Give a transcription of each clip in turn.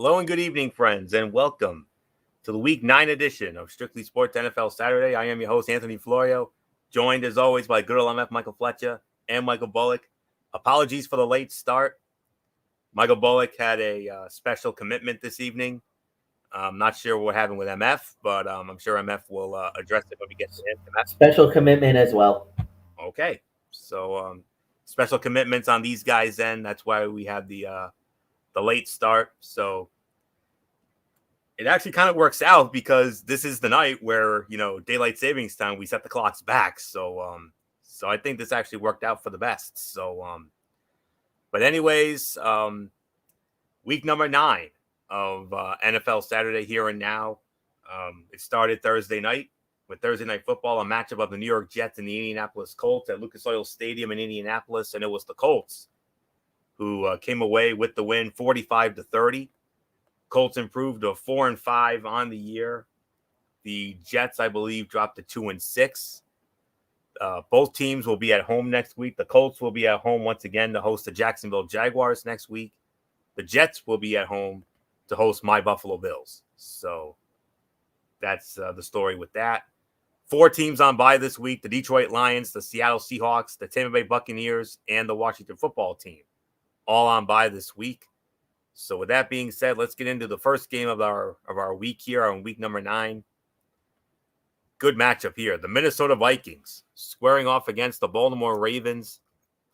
Hello and good evening, friends, and welcome to the Week 9 edition of Strictly Sports NFL Saturday. I am your host, Anthony Florio, joined as always by good old MF Michael Fletcher and Michael Bullock. Apologies for the late start. Michael Bullock had a special commitment this evening. I'm not sure what happened with MF, but I'm sure MF will address it when we get to him. MF? Special commitment as well. Okay, so special commitments on these guys' end. That's why we have the late start. So it actually kind of works out because this is the night where, daylight savings time, we set the clocks back. So I think this actually worked out for the best. But anyways, week number 9 of NFL Saturday here and now. It started Thursday night with Thursday Night Football, a matchup of the New York Jets and the Indianapolis Colts at Lucas Oil Stadium in Indianapolis. And it was the Colts who came away with the win 45-30. Colts improved to 4-5 on the year. The Jets, I believe, dropped to 2-6. Both teams will be at home next week. The Colts will be at home once again to host the Jacksonville Jaguars next week. The Jets will be at home to host my Buffalo Bills. So that's the story with that. 4 teams on bye this week: the Detroit Lions, the Seattle Seahawks, the Tampa Bay Buccaneers, and the Washington Football Team, all on bye this week. So with that being said, let's get into the first game of our week here on week number 9. Good matchup here. The Minnesota Vikings squaring off against the Baltimore Ravens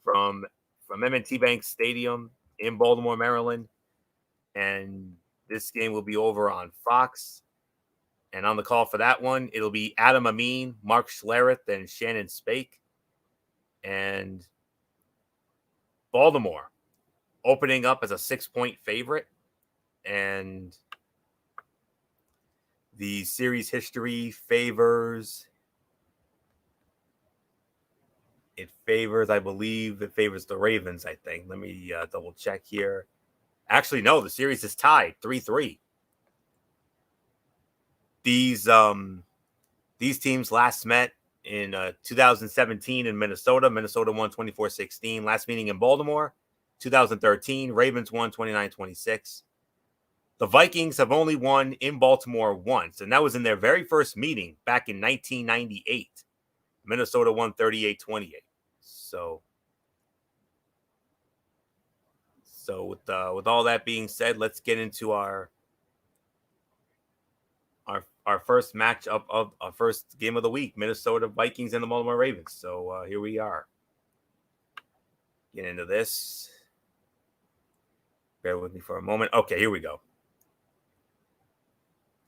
from M&T Bank Stadium in Baltimore, Maryland. And this game will be over on Fox. And on the call for that one, it'll be Adam Amin, Mark Schlereth, and Shannon Spake. And Baltimore opening up as a 6-point favorite. And the series history favors, I believe it favors the Ravens, I think. Let me double check here. Actually, no, the series is tied 3-3. These teams last met in 2017 in Minnesota. Minnesota won 24-16. Last meeting in Baltimore, 2013. Ravens won 29-26. The Vikings have only won in Baltimore once, and that was in their very first meeting back in 1998. Minnesota won 38-28. So with all that being said, let's get into our first matchup of our first game of the week: Minnesota Vikings and the Baltimore Ravens. So here we are. Get into this. Bear with me for a moment. Okay, here we go.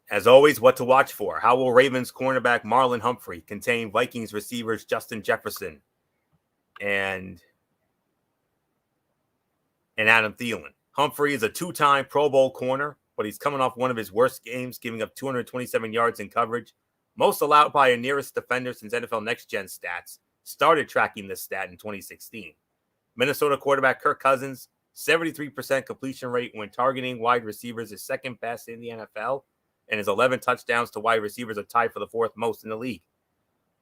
As always, what to watch for. How will Ravens cornerback Marlon Humphrey contain Vikings receivers Justin Jefferson and Adam Thielen? Humphrey is a 2-time Pro Bowl corner, but he's coming off one of his worst games, giving up 227 yards in coverage, most allowed by a nearest defender since NFL Next Gen Stats started tracking this stat in 2016. Minnesota quarterback Kirk Cousins, 73% completion rate when targeting wide receivers, is second best in the NFL, and his 11 touchdowns to wide receivers are tied for the 4th most in the league.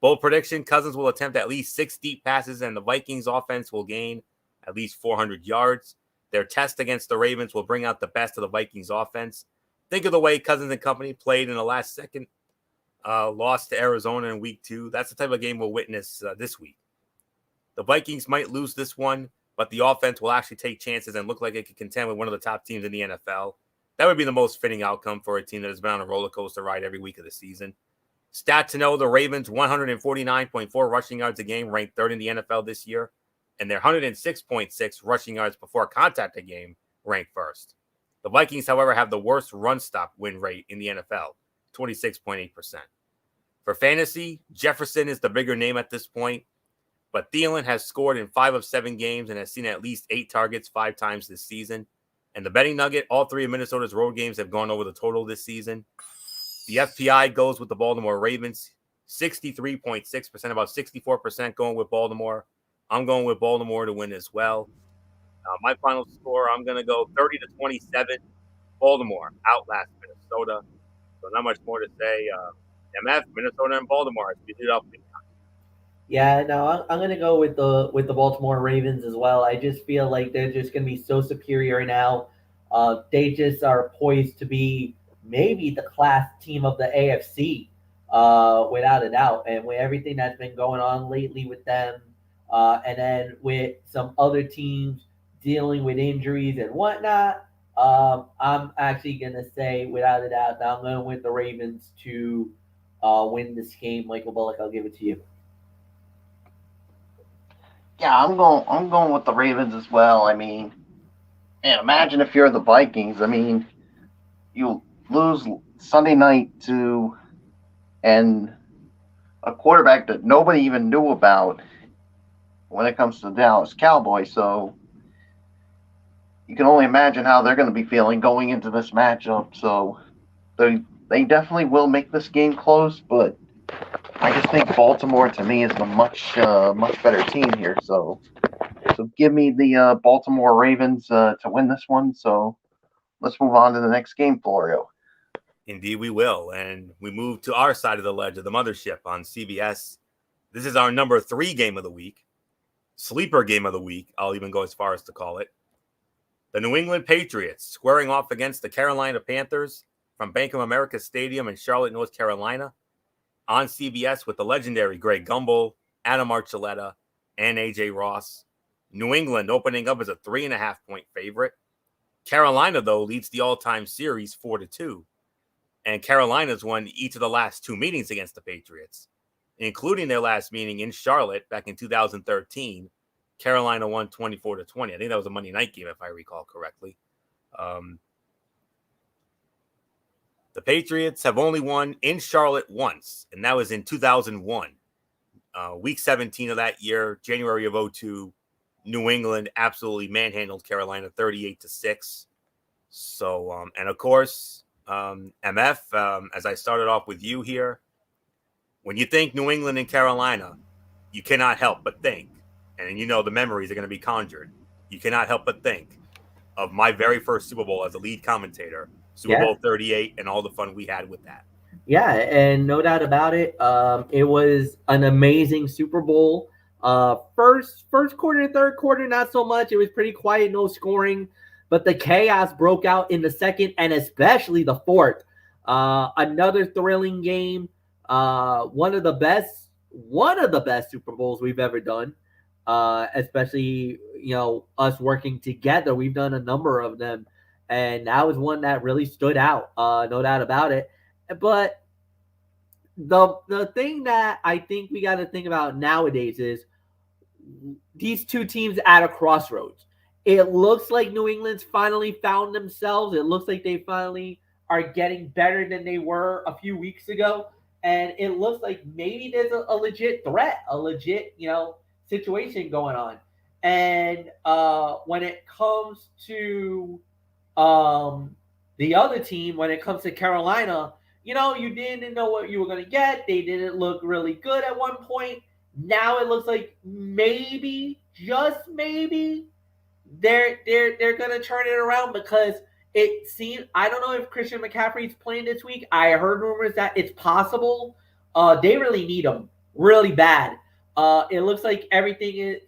Bold prediction: Cousins will attempt at least 6 deep passes, and the Vikings offense will gain at least 400 yards. Their test against the Ravens will bring out the best of the Vikings offense. Think of the way Cousins and company played in the last second loss to Arizona in week 2. That's the type of game we'll witness this week. The Vikings might lose this one, but the offense will actually take chances and look like it could contend with one of the top teams in the NFL. That would be the most fitting outcome for a team that has been on a roller coaster ride every week of the season. Stat to know: the Ravens 149.4 rushing yards a game, ranked 3rd in the NFL this year, and their 106.6 rushing yards before contact a game, ranked 1st. The Vikings, however, have the worst run stop win rate in the NFL, 26.8%. For fantasy, Jefferson is the bigger name at this point, but Thielen has scored in 5 of 7 games and has seen at least 8 targets 5 times this season. And the betting nugget: all 3 of Minnesota's road games have gone over the total this season. The FPI goes with the Baltimore Ravens, 63.6%, about 64% going with Baltimore. I'm going with Baltimore to win as well. My final score, I'm going to go 30-27. Baltimore outlast Minnesota. So not much more to say. MF, Minnesota, and Baltimore. Speed it up. Yeah, no, I'm gonna go with the Baltimore Ravens as well. I just feel like they're just gonna be so superior now. They just are poised to be maybe the class team of the AFC, without a doubt. And with everything that's been going on lately with them, and then with some other teams dealing with injuries and whatnot, I'm actually going to say, without a doubt, that I'm going to win the Ravens to win this game. Michael Bullock, I'll give it to you. Yeah, I'm going with the Ravens as well. I mean, man, imagine if you're the Vikings. I mean, you lose Sunday night to and a quarterback that nobody even knew about when it comes to the Dallas Cowboys. So you can only imagine how they're going to be feeling going into this matchup. So they definitely will make this game close, but I just think Baltimore to me is the much better team here. So give me the Baltimore Ravens to win this one. So let's move on to the next game, Florio. Indeed, we will. And we move to our side of the ledge of the mothership on CBS. This is our number 3 game of the week. Sleeper game of the week, I'll even go as far as to call it. The New England Patriots squaring off against the Carolina Panthers from Bank of America Stadium in Charlotte, North Carolina, on CBS with the legendary Greg Gumbel, Adam Archuleta, and AJ Ross. New England opening up as a 3.5-point favorite. Carolina, though, leads the all-time series 4-2. And Carolina's won each of the last 2 meetings against the Patriots, including their last meeting in Charlotte back in 2013. Carolina won 24-20. I think that was a Monday night game, if I recall correctly. The Patriots have only won in Charlotte once, and that was in 2001. Week 17 of that year, January of 2002, New England absolutely manhandled Carolina 38-6. So, and of course, MF, as I started off with you here, when you think New England and Carolina, you cannot help but think, and you know the memories are going to be conjured, you cannot help but think of my very first Super Bowl as a lead commentator, Super Bowl 38, and all the fun we had with that. Yeah, and no doubt about it. It was an amazing Super Bowl. First quarter and third quarter, not so much. It was pretty quiet, no scoring. But the chaos broke out in the second and especially the fourth. Another thrilling game. One of the best Super Bowls we've ever done. Especially, us working together. We've done a number of them. And that was one that really stood out. No doubt about it. But the thing that I think we got to think about nowadays is these two teams at a crossroads. It looks like New England's finally found themselves. It looks like they finally are getting better than they were a few weeks ago. And it looks like maybe there's a legit threat, a legit, situation going on. And when it comes to the other team, when it comes to Carolina, you didn't know what you were going to get. They didn't look really good at one point. Now it looks like maybe, just maybe, they're going to turn it around because it seems, I don't know if Christian McCaffrey's playing this week. I heard rumors that it's possible. They really need him really bad. It looks like everything is,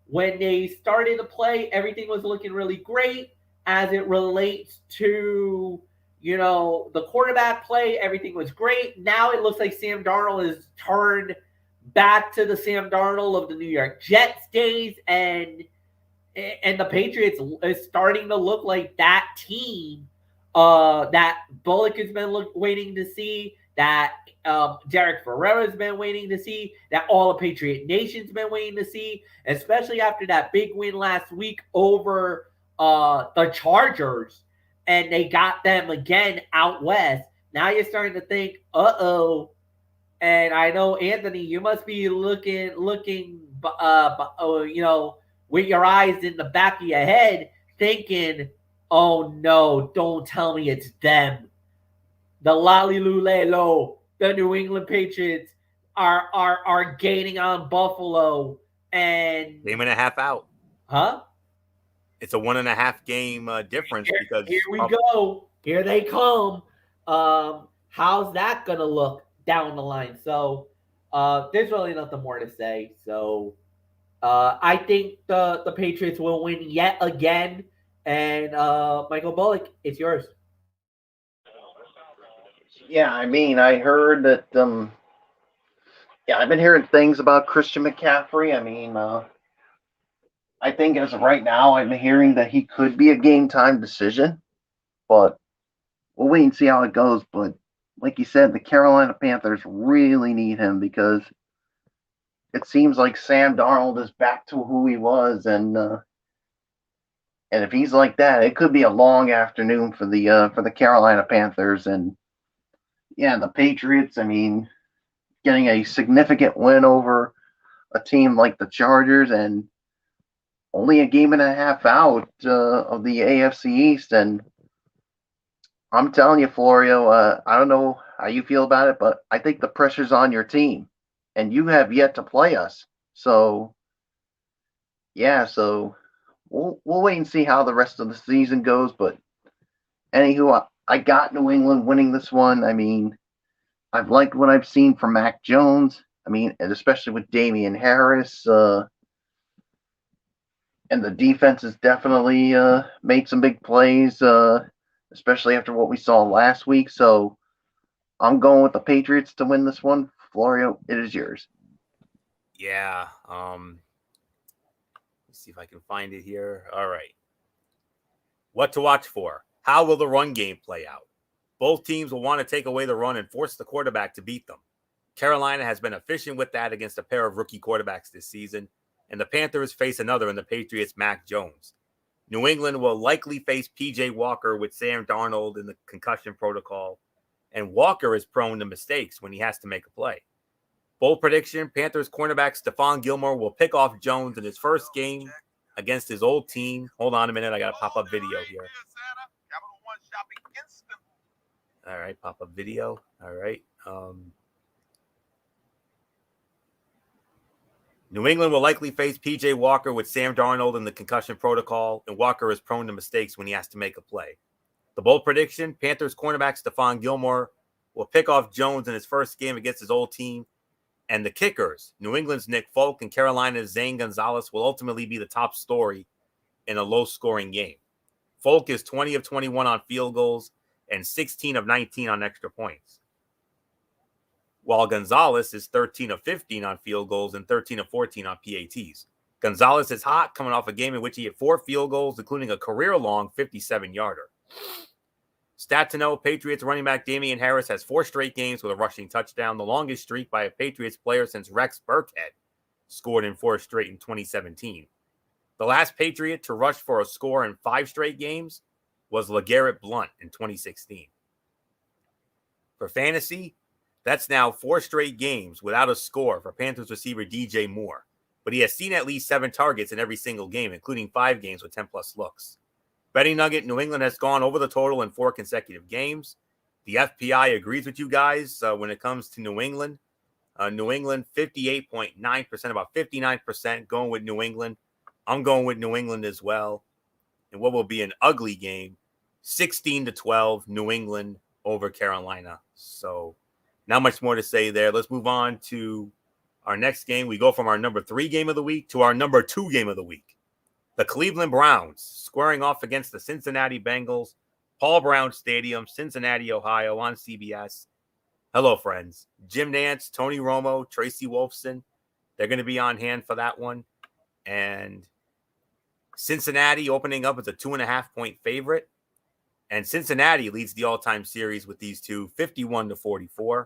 when they started to play, everything was looking really great as it relates to, the quarterback play. Everything was great. Now it looks like Sam Darnold is turned back to the Sam Darnold of the New York Jets days, and the Patriots is starting to look like that team that Bullock has been waiting to see, that Derek Ferreira's been waiting to see, that all of Patriot Nation's been waiting to see, especially after that big win last week over the Chargers, and they got them again out west. Now you're starting to think, uh-oh. And I know, Anthony, you must be looking, with your eyes in the back of your head, thinking, oh no, don't tell me it's them. The Lalilulelo, the New England Patriots are gaining on Buffalo, and game and a half out. Huh? It's a 1.5 game difference because here we go. Here they come. How's that gonna look down the line? So there's really nothing more to say. So I think the Patriots will win yet again, And Michael Bullock, it's yours. Yeah, I mean, I heard that. Yeah, I've been hearing things about Christian McCaffrey. I mean, I think as of right now, I'm hearing that he could be a game time decision, but we'll wait and see how it goes. But like you said, the Carolina Panthers really need him because it seems like Sam Darnold is back to who he was, and if he's like that, it could be a long afternoon for the Carolina Panthers. And yeah, the Patriots. I mean, getting a significant win over a team like the Chargers and only a game and a half out of the AFC East. And I'm telling you, Florio, I don't know how you feel about it, but I think the pressure's on your team, and you have yet to play us. So yeah, so we'll wait and see how the rest of the season goes. But anywho, I got New England winning this one. I mean, I've liked what I've seen from Mac Jones. I mean, and especially with Damian Harris, and the defense has definitely made some big plays, especially after what we saw last week. So I'm going with the Patriots to win this one. Florio, it is yours. Yeah. Let's see if I can find it here. All right. What to watch for? How will the run game play out? Both teams will want to take away the run and force the quarterback to beat them. Carolina has been efficient with that against a pair of rookie quarterbacks this season, and the Panthers face another in the Patriots' Mac Jones. New England will likely face P.J. Walker with Sam Darnold in the concussion protocol, and Walker is prone to mistakes when he has to make a play. Bold prediction, Panthers cornerback Stephon Gilmore will pick off Jones in his first game against his old team. Hold on a minute, I got a pop-up video here. All right, pop-up video. All right. New England will likely face P.J. Walker with Sam Darnold in the concussion protocol, and Walker is prone to mistakes when he has to make a play. The bold prediction, Panthers cornerback Stephon Gilmore will pick off Jones in his first game against his old team, and the kickers, New England's Nick Folk and Carolina's Zane Gonzalez, will ultimately be the top story in a low-scoring game. Folk is 20 of 21 on field goals and 16 of 19 on extra points, while Gonzalez is 13 of 15 on field goals and 13 of 14 on PATs. Gonzalez is hot, coming off a game in which he hit 4 field goals, including a career-long 57-yarder. Stat to know, Patriots running back Damian Harris has 4 straight games with a rushing touchdown, the longest streak by a Patriots player since Rex Burkhead scored in 4 straight in 2017. The last Patriot to rush for a score in 5 straight games was LeGarrette Blount in 2016. For fantasy, that's now 4 straight games without a score for Panthers receiver DJ Moore, but he has seen at least 7 targets in every single game, including 5 games with 10-plus looks. Betting nugget, New England has gone over the total in 4 consecutive games. The FPI agrees with you guys when it comes to New England. New England, 58.9%, about 59% going with New England. I'm going with New England as well. And what will be an ugly game, 16-12, New England over Carolina. So not much more to say there. Let's move on to our next game. We go from our number 3 game of the week to our number 2 game of the week. The Cleveland Browns squaring off against the Cincinnati Bengals, Paul Brown Stadium, Cincinnati, Ohio, on CBS. Hello, friends. Jim Nantz, Tony Romo, Tracy Wolfson, they're going to be on hand for that one. And Cincinnati opening up as a 2.5-point favorite. And Cincinnati leads the all-time series with these two, 51-44.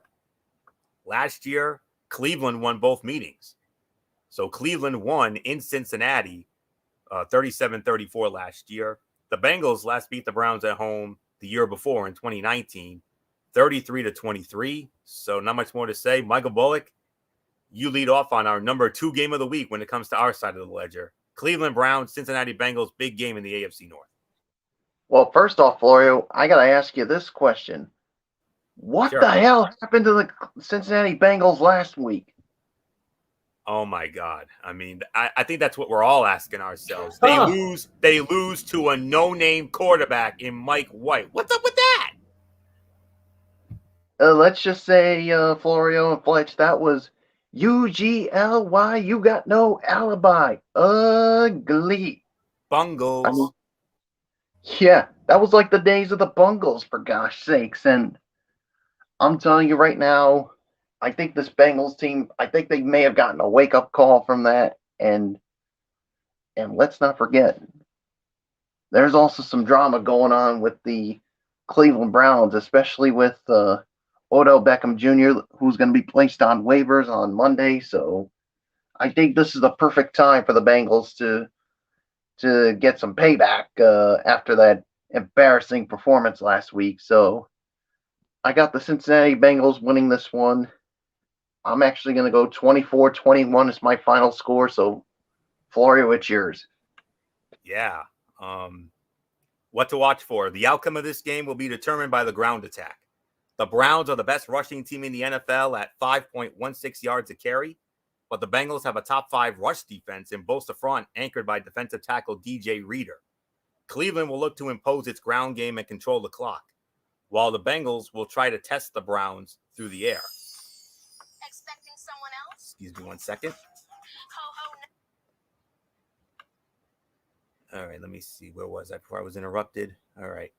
Last year, Cleveland won both meetings. So Cleveland won in Cincinnati 37-34 last year. The Bengals last beat the Browns at home the year before in 2019, 33-23. So not much more to say. Michael Bullock, you lead off on our number 2 game of the week when it comes to our side of the ledger. Cleveland Browns, Cincinnati Bengals, big game in the AFC North. Well, first off, Florio, I got to ask you this question. What the hell happened to the Cincinnati Bengals last week? Oh my God! I mean, I think that's what we're all asking ourselves. They lose to a no-name quarterback in Mike White. What's up with that? Let's just say, Florio and Fletch, that was UGLY. You got no alibi. Ugly. Bungles. Yeah, that was like the days of the Bungles, for gosh sakes. And I'm telling you right now, I think this Bengals team, I think they may have gotten a wake-up call from that. And let's not forget, there's also some drama going on with the Cleveland Browns, especially with Odell Beckham Jr., who's going to be placed on waivers on Monday. So I think this is the perfect time for the Bengals to get some payback after that embarrassing performance last week. So I got the Cincinnati Bengals winning this one. I'm actually going to go 24-21 is my final score. So, Florio, it's yours. Yeah. What to watch for? The outcome of this game will be determined by the ground attack. The Browns are the best rushing team in the NFL at 5.16 yards a carry, but the Bengals have a top 5 rush defense in both the front, anchored by defensive tackle DJ Reader. Cleveland will look to impose its ground game and control the clock, while the Bengals will try to test the Browns through the air. Expecting someone else? Excuse me 1 second. All right, let me see. Where was I before I was interrupted? All right.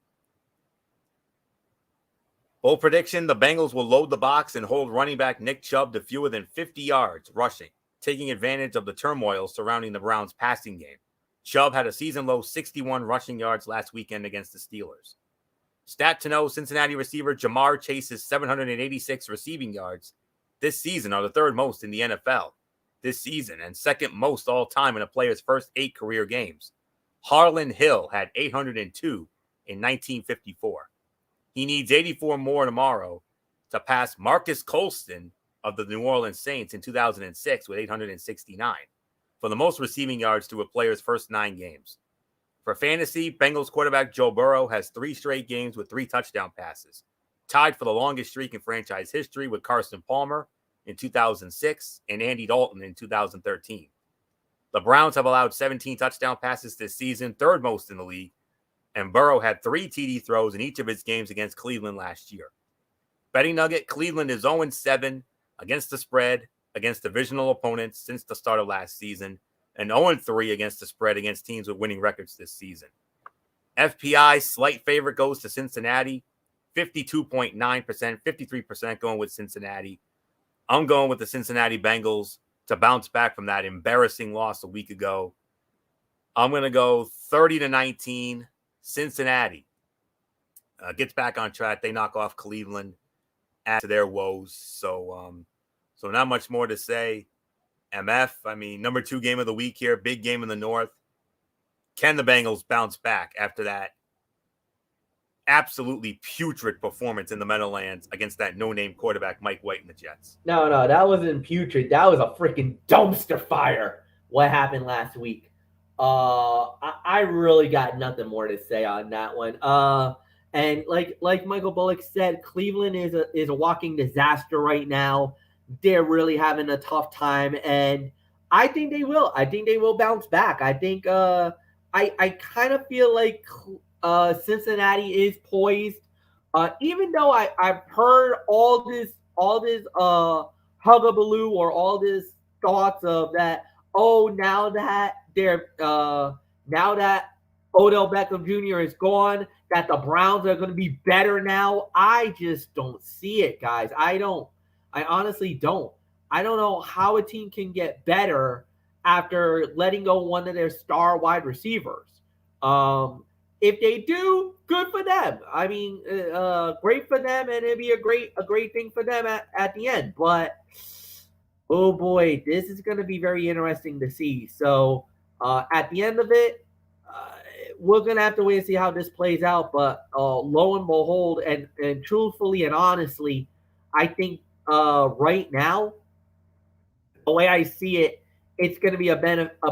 Bold prediction, the Bengals will load the box and hold running back Nick Chubb to fewer than 50 yards rushing, taking advantage of the turmoil surrounding the Browns' passing game. Chubb had a season-low 61 rushing yards last weekend against the Steelers. Stat to know, Cincinnati receiver Jamar Chase's 786 receiving yards this season are the third most in the NFL this season and second most all-time in a player's first 8 career games. Harlan Hill had 802 in 1954. He needs 84 more tomorrow to pass Marcus Colston of the New Orleans Saints in 2006 with 869 for the most receiving yards through a player's first 9 games. For fantasy, Bengals quarterback Joe Burrow has 3 straight games with 3 touchdown passes, tied for the longest streak in franchise history with Carson Palmer in 2006 and Andy Dalton in 2013. The Browns have allowed 17 touchdown passes this season, third most in the league, and Burrow had 3 TD throws in each of his games against Cleveland last year. Betting nugget, Cleveland is 0-7 against the spread against divisional opponents since the start of last season, and 0-3 against the spread against teams with winning records this season. FPI, slight favorite goes to Cincinnati, 52.9%, 53% going with Cincinnati. I'm going with the Cincinnati Bengals to bounce back from that embarrassing loss a week ago. I'm going to go 30-19. Cincinnati gets back on track. They knock off Cleveland, add to their woes. So not much more to say. MF, I mean, number 2 game of the week here, big game in the North. Can the Bengals bounce back after that absolutely putrid performance in the Meadowlands against that no-name quarterback Mike White and the Jets? No, that wasn't putrid. That was a freaking dumpster fire. What happened last week? I really got nothing more to say on that one. And like Michael Bullock said, Cleveland is a walking disaster right now. They're really having a tough time, and I think they will. I think they will bounce back. I think I kind of feel like Cincinnati is poised. Even though I've heard all this hugabaloo or all this thoughts of that. Oh, now that Odell Beckham Jr. is gone, that the Browns are going to be better now. I just don't see it, guys. I honestly don't. I don't know how a team can get better after letting go one of their star wide receivers. If they do, good for them. I mean, great for them, and it'd be a great thing for them at the end. But oh boy, this is going to be very interesting to see. So at the end of it, we're going to have to wait and see how this plays out. But lo and behold, and truthfully and honestly, I think right now, the way I see it, it's going to be a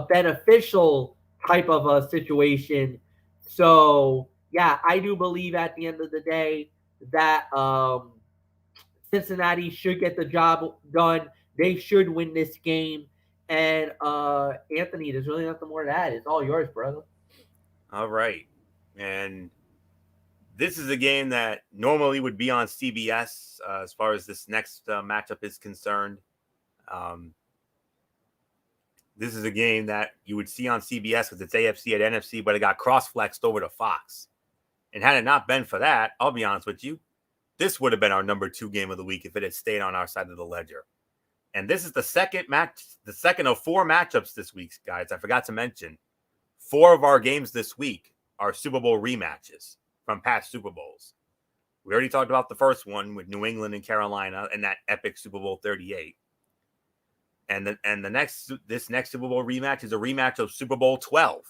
beneficial type of a situation. So, yeah, I do believe at the end of the day that Cincinnati should get the job done. They should win this game. And, Anthony, there's really nothing more to add. It's all yours, brother. All right. And this is a game that normally would be on CBS as far as this next matchup is concerned. This is a game that you would see on CBS because it's AFC at NFC, but it got cross-flexed over to Fox. And had it not been for that, I'll be honest with you, this would have been our number 2 game of the week if it had stayed on our side of the ledger. And this is the second of 4 matchups this week, guys. I forgot to mention, 4 of our games this week are Super Bowl rematches from past Super Bowls. We already talked about the first one with New England and Carolina and that epic Super Bowl 38. And this next Super Bowl rematch is a rematch of Super Bowl 12,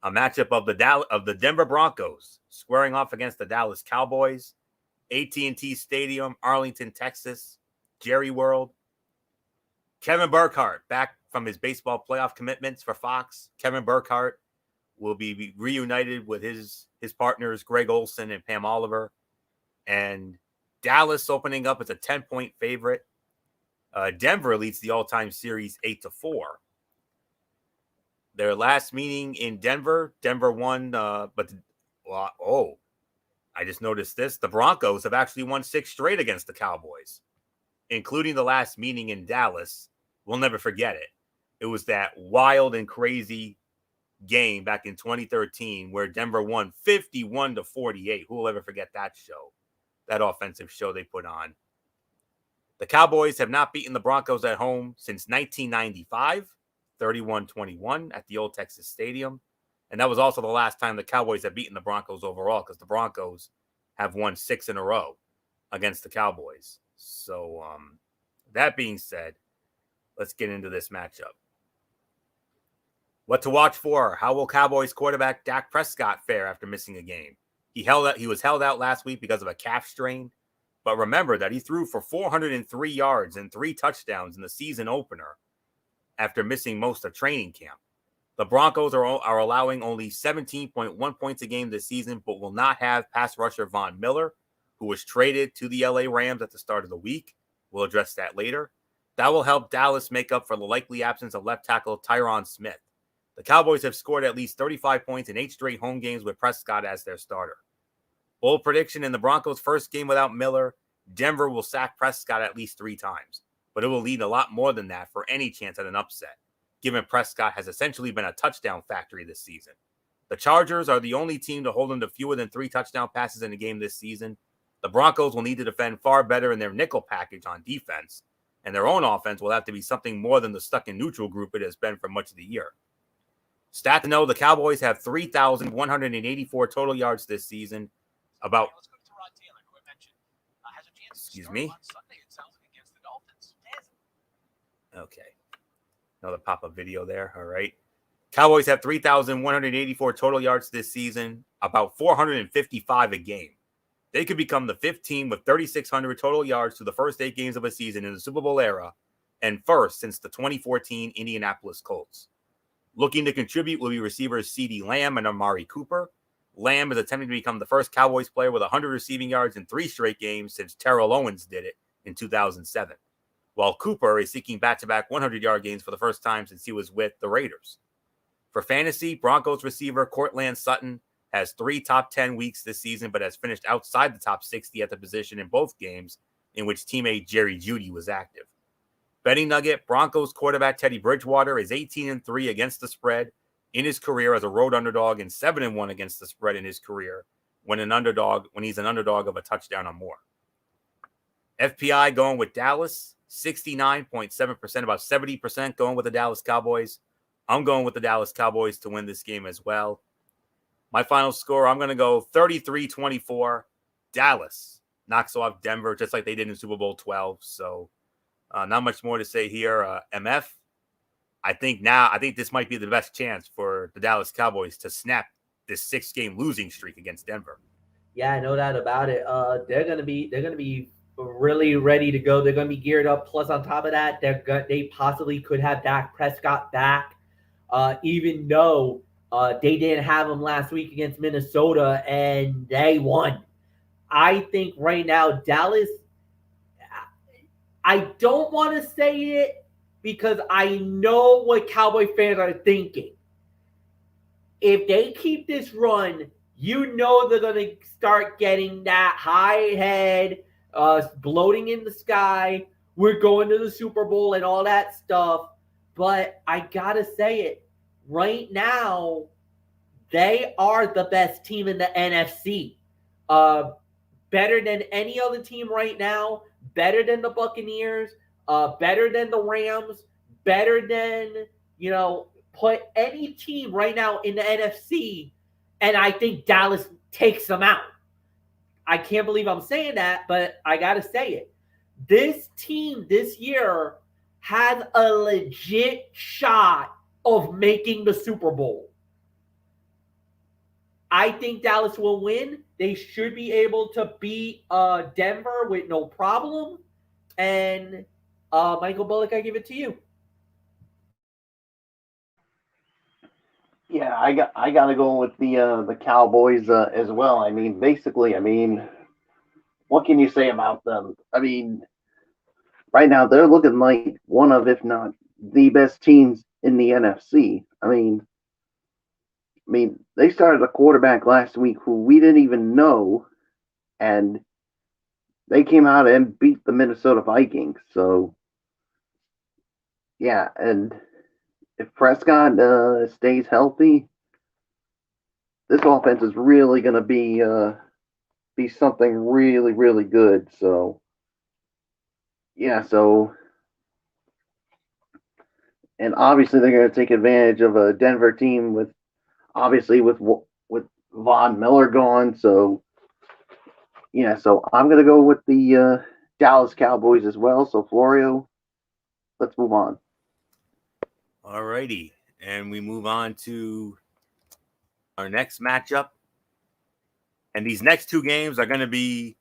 a matchup of the Denver Broncos squaring off against the Dallas Cowboys, AT&T Stadium, Arlington, Texas, Jerry World. Kevin Burkhardt, back from his baseball playoff commitments for Fox. Kevin Burkhardt will be reunited with his partners, Greg Olson and Pam Oliver. And Dallas opening up as a 10-point favorite. Denver leads the all-time series 8-4. Their last meeting in Denver won, I just noticed this. The Broncos have actually won 6 straight against the Cowboys, including the last meeting in Dallas. We'll never forget it. It was that wild and crazy game back in 2013 where Denver won 51-48. Who will ever forget that show? That offensive show they put on. The Cowboys have not beaten the Broncos at home since 1995, 31-21 at the old Texas Stadium. And that was also the last time the Cowboys have beaten the Broncos overall because the Broncos have won 6 in a row against the Cowboys. So that being said, let's get into this matchup. What to watch for? How will Cowboys quarterback Dak Prescott fare after missing a game? He was held out last week because of a calf strain. But remember that he threw for 403 yards and 3 touchdowns in the season opener after missing most of training camp. The Broncos are allowing only 17.1 points a game this season, but will not have pass rusher Von Miller, who was traded to the LA Rams at the start of the week. We'll address that later. That will help Dallas make up for the likely absence of left tackle Tyron Smith. The Cowboys have scored at least 35 points in 8 straight home games with Prescott as their starter. Bold prediction: in the Broncos' first game without Miller, Denver will sack Prescott at least 3 times, but it will need a lot more than that for any chance at an upset, given Prescott has essentially been a touchdown factory this season. The Chargers are the only team to hold him to fewer than 3 touchdown passes in a game this season. The Broncos will need to defend far better in their nickel package on defense, and their own offense will have to be something more than the stuck-in-neutral group it has been for much of the year. Stat to know, the Cowboys have 3,184 total yards this season, about... Excuse me. Okay. Another pop-up video there. All right. Cowboys have 3,184 total yards this season, about 455 a game. They could become the 5th team with 3,600 total yards through the first 8 games of a season in the Super Bowl era, and first since the 2014 Indianapolis Colts. Looking to contribute will be receivers CeeDee Lamb and Amari Cooper. Lamb is attempting to become the first Cowboys player with 100 receiving yards in 3 straight games since Terrell Owens did it in 2007, while Cooper is seeking back-to-back 100-yard games for the first time since he was with the Raiders. For fantasy, Broncos receiver Courtland Sutton has 3 top 10 weeks this season, but has finished outside the top 60 at the position in both games in which teammate Jerry Jeudy was active. Betting nugget: Broncos quarterback Teddy Bridgewater is 18-3 against the spread in his career as a road underdog, and 7-1 against the spread in his career when he's an underdog of a touchdown or more. FPI going with Dallas, 69.7%, about 70% going with the Dallas Cowboys. I'm going with the Dallas Cowboys to win this game as well. My final score, I'm going to go 33-24. Dallas knocks off Denver just like they did in Super Bowl 12. So not much more to say here. MF, I think this might be the best chance for the Dallas Cowboys to snap this 6-game losing streak against Denver. Yeah, no doubt about it. They're gonna be really ready to go. They're gonna be geared up. Plus, on top of that, they possibly could have Dak Prescott back, even though they didn't have him last week against Minnesota and they won. I think right now Dallas. I don't want to say it, because I know what Cowboy fans are thinking. If they keep this run, you know they're going to start getting that high head, bloating in the sky. We're going to the Super Bowl and all that stuff. but I gotta say it right now. They are the best team in the NFC. Better than any other team right now. Better than the Buccaneers. Better than the Rams. Better than, put any team right now in the NFC. And I think Dallas takes them out. I can't believe I'm saying that, but I got to say it. This team this year has a legit shot of making the Super Bowl. I think Dallas will win. They should be able to beat Denver with no problem. And Michael Bullock, I give it to you. Yeah, I got to go with the Cowboys as well. I mean, basically, what can you say about them? I mean, right now they're looking like one of, if not the best teams in the NFC. I mean, they started a quarterback last week who we didn't even know, and they came out and beat the Minnesota Vikings. So, yeah, and if Prescott stays healthy, this offense is really going to be something really, really good. So, yeah, and obviously they're going to take advantage of a Denver team with Von Miller gone. So, yeah, so I'm going to go with the Dallas Cowboys as well. So, Florio, let's move on. All righty. And we move on to our next matchup. And these next two games are going to be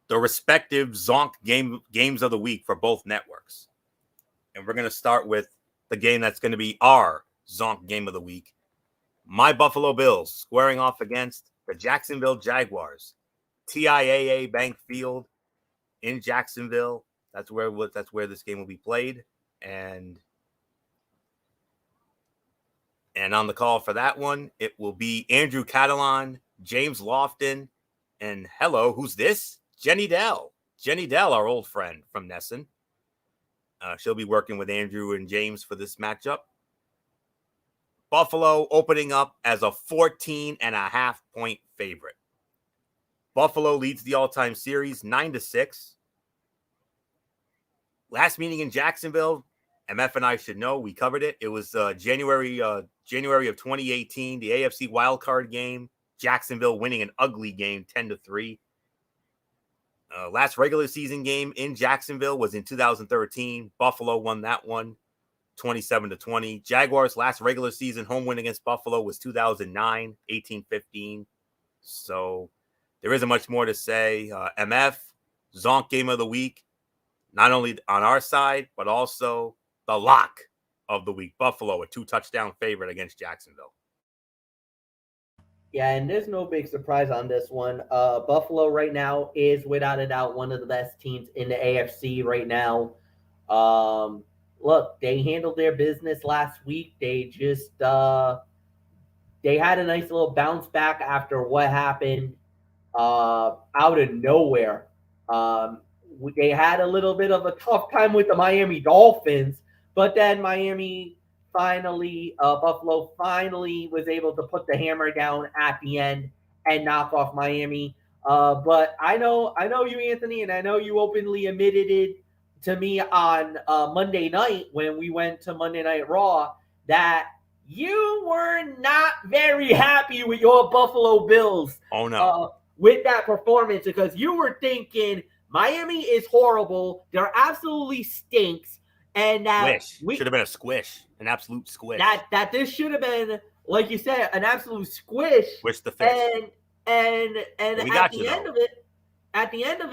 the respective Zonk games of the week for both networks. And we're going to start with the game that's going to be our Zonk game of the week. My Buffalo Bills squaring off against the Jacksonville Jaguars. TIAA Bank Field in Jacksonville. That's where this game will be played. And on the call for that one, it will be Andrew Catalan, James Lofton, and hello, who's this? Jenny Dell. Jenny Dell, our old friend from Nesson. She'll be working with Andrew and James for this matchup. Buffalo opening up as a 14.5-point favorite. Buffalo leads the all-time series 9-6. Last meeting in Jacksonville, MF and I should know, we covered it. It was January of 2018, the AFC wildcard game. Jacksonville winning an ugly game, 10-3. Last regular season game in Jacksonville was in 2013. Buffalo won that one, 27-20. Jaguars' last regular season home win against Buffalo was 2009, 18-15. So there isn't much more to say. MF, Zonk game of the week, not only on our side, but also the lock of the week. Buffalo, a 2-touchdown favorite against Jacksonville. Yeah, and there's no big surprise on this one. Buffalo right now is without a doubt one of the best teams in the AFC right now. Look, they handled their business last week. They just they had a nice little bounce back after what happened out of nowhere. They had a little bit of a tough time with the Miami Dolphins, but then Buffalo finally was able to put the hammer down at the end and knock off Miami. But I know you, Anthony, and I know you openly admitted it to me on Monday night when we went to Monday Night Raw that you were not very happy with your Buffalo Bills. Oh, no. With that performance, because you were thinking Miami is horrible. They're absolutely stinks. And that should have been a squish, an absolute squish. That this should have been, like you said, an absolute squish. Squish the fish. And at the end of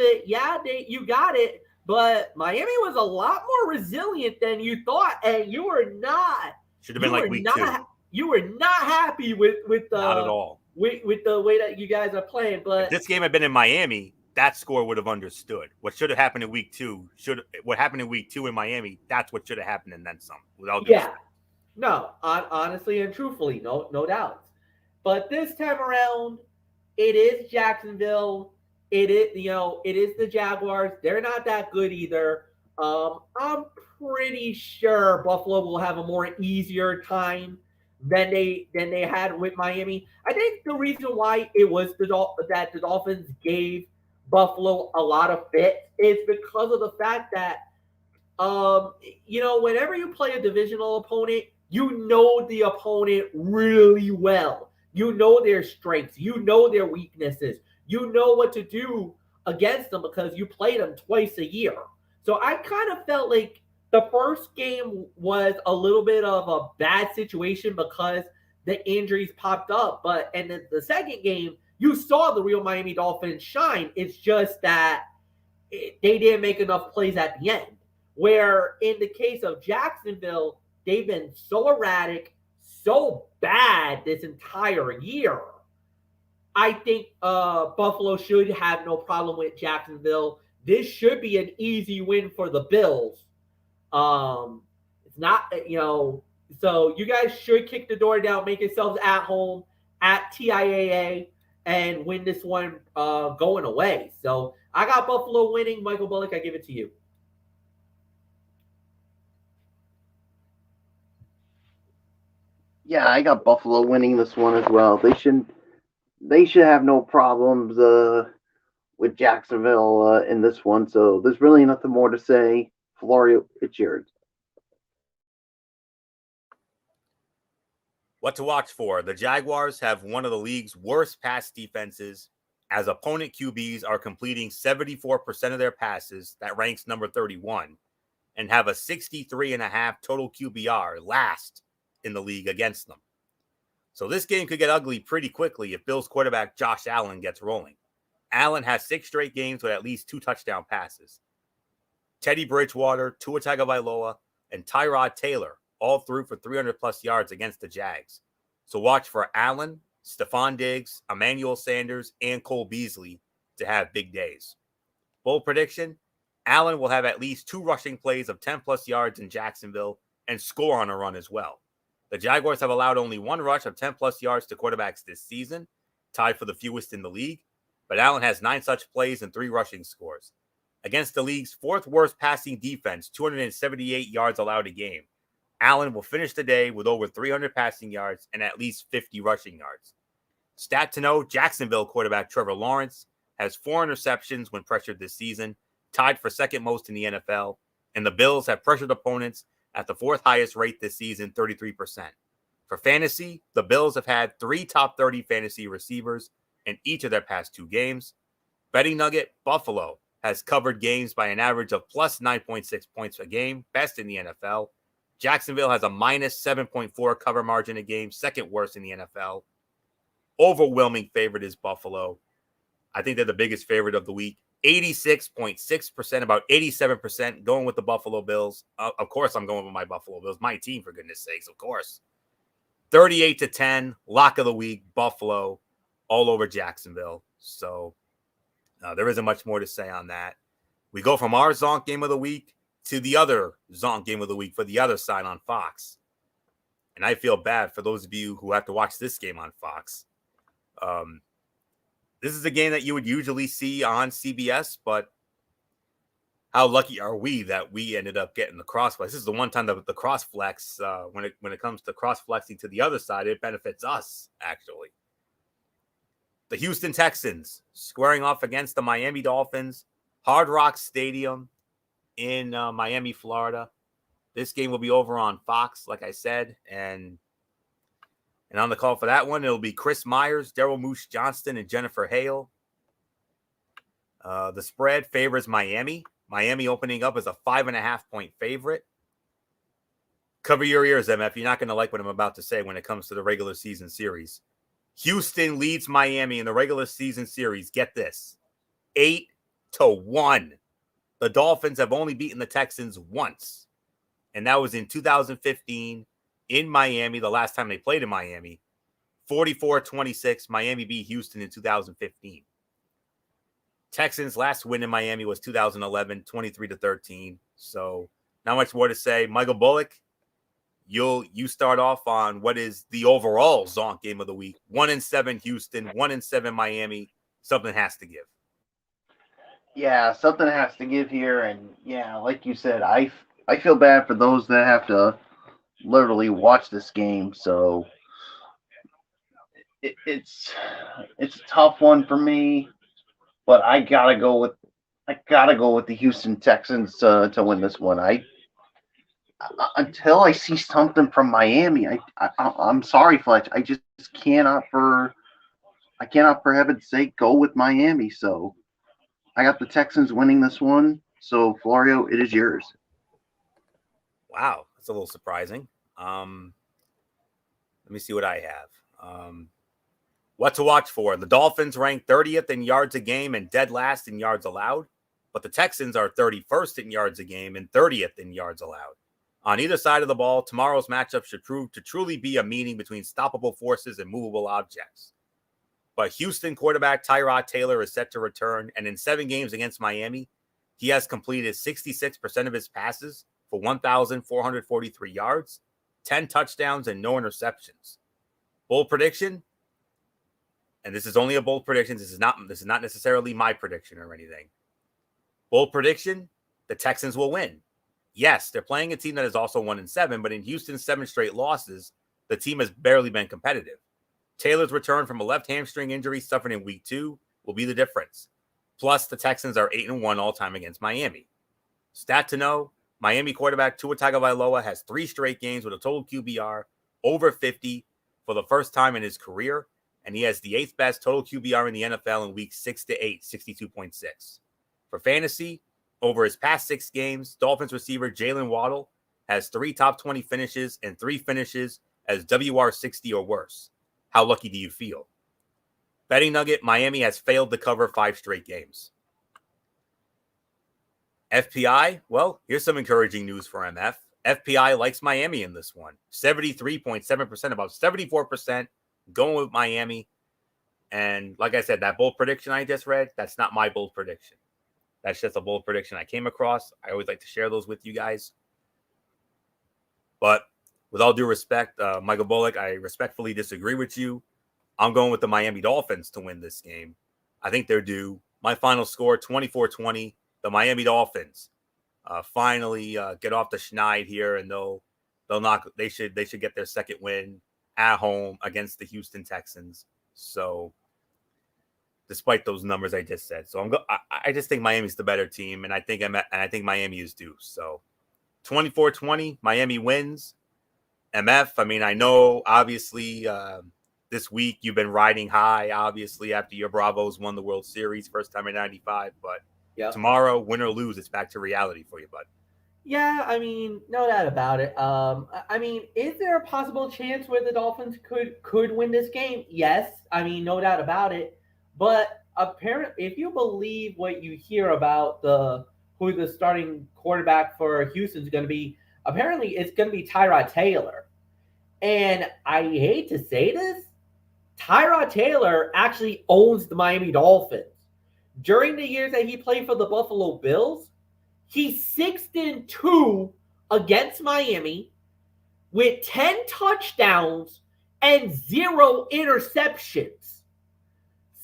it, yeah, you got it. But Miami was a lot more resilient than you thought, and you were not. Should have been like week 2. You were not happy with not at all with the way that you guys are playing. But if this game had been in Miami, that score would have understood. What should have happened in week 2, what happened in week 2 in Miami, that's what should have happened and then some. No, honestly and truthfully, no doubt. But this time around, it is Jacksonville. It is the Jaguars. They're not that good either. I'm pretty sure Buffalo will have a more easier time than they had with Miami. I think the reason why it was that the Dolphins gave Buffalo a lot of fits is because of the fact that whenever you play a divisional opponent, you know the opponent really well. You know their strengths, you know their weaknesses, you know what to do against them because you play them twice a year. So I kind of felt like the first game was a little bit of a bad situation because the injuries popped up. But and the second game, you saw the real Miami Dolphins shine. It's just that they didn't make enough plays at the end. Where in the case of Jacksonville, they've been so erratic, so bad this entire year. I think Buffalo should have no problem with Jacksonville. This should be an easy win for the Bills. It's not, so you guys should kick the door down, make yourselves at home at TIAA, and win this one going away. So I got Buffalo winning. Michael Bullock, I give it to you. Yeah, I got Buffalo winning this one as well. They should have no problems with Jacksonville in this one. So there's really nothing more to say. Florio, it's yours. What to watch for? The Jaguars have one of the league's worst pass defenses, as opponent QBs are completing 74% of their passes. That ranks number 31, and have a 63.5 total QBR, last in the league against them. So this game could get ugly pretty quickly if Bills quarterback Josh Allen gets rolling. Allen has 6 straight games with at least 2 touchdown passes. Teddy Bridgewater, Tua Tagovailoa, and Tyrod Taylor all threw for 300-plus yards against the Jags. So watch for Allen, Stephon Diggs, Emmanuel Sanders, and Cole Beasley to have big days. Bold prediction, Allen will have at least 2 rushing plays of 10-plus yards in Jacksonville and score on a run as well. The Jaguars have allowed only 1 rush of 10-plus yards to quarterbacks this season, tied for the fewest in the league, but Allen has 9 such plays and 3 rushing scores. Against the league's 4th worst passing defense, 278 yards allowed a game, Allen will finish the day with over 300 passing yards and at least 50 rushing yards. Stat to know, Jacksonville quarterback Trevor Lawrence has 4 interceptions when pressured this season, tied for 2nd most in the NFL, and the Bills have pressured opponents at the 4th highest rate this season, 33%. For fantasy, the Bills have had 3 top 30 fantasy receivers in each of their past 2 games. Betting nugget, Buffalo has covered games by an average of plus 9.6 points a game, best in the NFL. Jacksonville has a minus 7.4 cover margin a game, 2nd worst in the NFL. Overwhelming favorite is Buffalo. I think they're the biggest favorite of the week. 86.6%, about 87% going with the Buffalo Bills. Of course, I'm going with my Buffalo Bills. My team, for goodness sakes, of course. 38-10, lock of the week, Buffalo, all over Jacksonville. So there isn't much more to say on that. We go from our Zonk game of the week to the other Zonk game of the week for the other side on Fox. And I feel bad for those of you who have to watch this game on Fox. This is a game that you would usually see on CBS, but how lucky are we that we ended up getting the cross flex? This is the one time that the cross flex, when it comes to cross flexing to the other side, it benefits us, actually. The Houston Texans squaring off against the Miami Dolphins, Hard Rock Stadium in Miami, Florida. This game will be over on Fox, like I said, and on the call for that one, it'll be Chris Myers, Daryl Moose Johnston, and Jennifer Hale. The spread favors Miami. Miami opening up as a 5.5-point favorite. Cover your ears, MF. You're not going to like what I'm about to say when it comes to the regular season series. Houston leads Miami in the regular season series. Get this, 8-1. The Dolphins have only beaten the Texans once, and that was in 2015 in Miami, the last time they played in Miami. 44-26, Miami beat Houston in 2015. Texans' last win in Miami was 2011, 23-13. So not much more to say. Michael Bullock, you start off on what is the overall Zonk game of the week. 1-7 Houston, 1-7 Miami. Something has to give. Yeah, something has to give here, and yeah, like you said, I feel bad for those that have to literally watch this game. So it's a tough one for me, but I gotta go with the Houston Texans to win this one. Until I see something from Miami, I'm sorry, Fletch. I cannot for heaven's sake go with Miami. So I got the Texans winning this one. So Florio, it is yours. Wow, that's a little surprising. Let me see what I have. What to watch for? The Dolphins rank 30th in yards a game and dead last in yards allowed, but the Texans are 31st in yards a game and 30th in yards allowed. On either side of the ball, tomorrow's matchup should prove to truly be a meeting between stoppable forces and movable objects. But Houston quarterback Tyrod Taylor is set to return, and in 7 games against Miami, he has completed 66% of his passes for 1,443 yards, 10 touchdowns, and no interceptions. Bold prediction, and this is only a bold prediction. This is not necessarily my prediction or anything. Bold prediction, the Texans will win. Yes, they're playing a team that is also 1-7, but in Houston's 7 straight losses, the team has barely been competitive. Taylor's return from a left hamstring injury suffered in week 2 will be the difference. Plus, the Texans are 8-1 all-time against Miami. Stat to know, Miami quarterback Tua Tagovailoa has 3 straight games with a total QBR over 50 for the first time in his career, and he has the 8th best total QBR in the NFL in weeks 6 to 8, 62.6. For fantasy, over his past 6 games, Dolphins receiver Jalen Waddle has 3 top 20 finishes and 3 finishes as WR60 or worse. How lucky do you feel? Betting nugget, Miami has failed to cover 5 straight games. FPI, well, here's some encouraging news for MF. FPI likes Miami in this one. 73.7%, about 74% going with Miami. And like I said, that bold prediction I just read, that's not my bold prediction. That's just a bold prediction I came across. I always like to share those with you guys. But with all due respect, Michael Bullock, I respectfully disagree with you. I'm going with the Miami Dolphins to win this game. I think they're due. My final score, 24-20. The Miami Dolphins finally get off the schneid here, and they should get their second win at home against the Houston Texans. So, despite those numbers I just said, so I just think Miami's the better team, and I think Miami is due. So, 24-20, Miami wins. MF, I mean, I know obviously this week you've been riding high, obviously after your Bravos won the World Series first time in '95, but tomorrow, win or lose, it's back to reality for you, bud. Yeah, I mean, no doubt about it. I mean, is there a possible chance where the Dolphins could win this game? Yes, I mean, no doubt about it. But apparently, if you believe what you hear about who the starting quarterback for Houston is going to be, apparently it's going to be Tyrod Taylor. And I hate to say this, Tyrod Taylor actually owns the Miami Dolphins. During the years that he played for the Buffalo Bills, he's 6-2 against Miami with 10 touchdowns and 0 interceptions.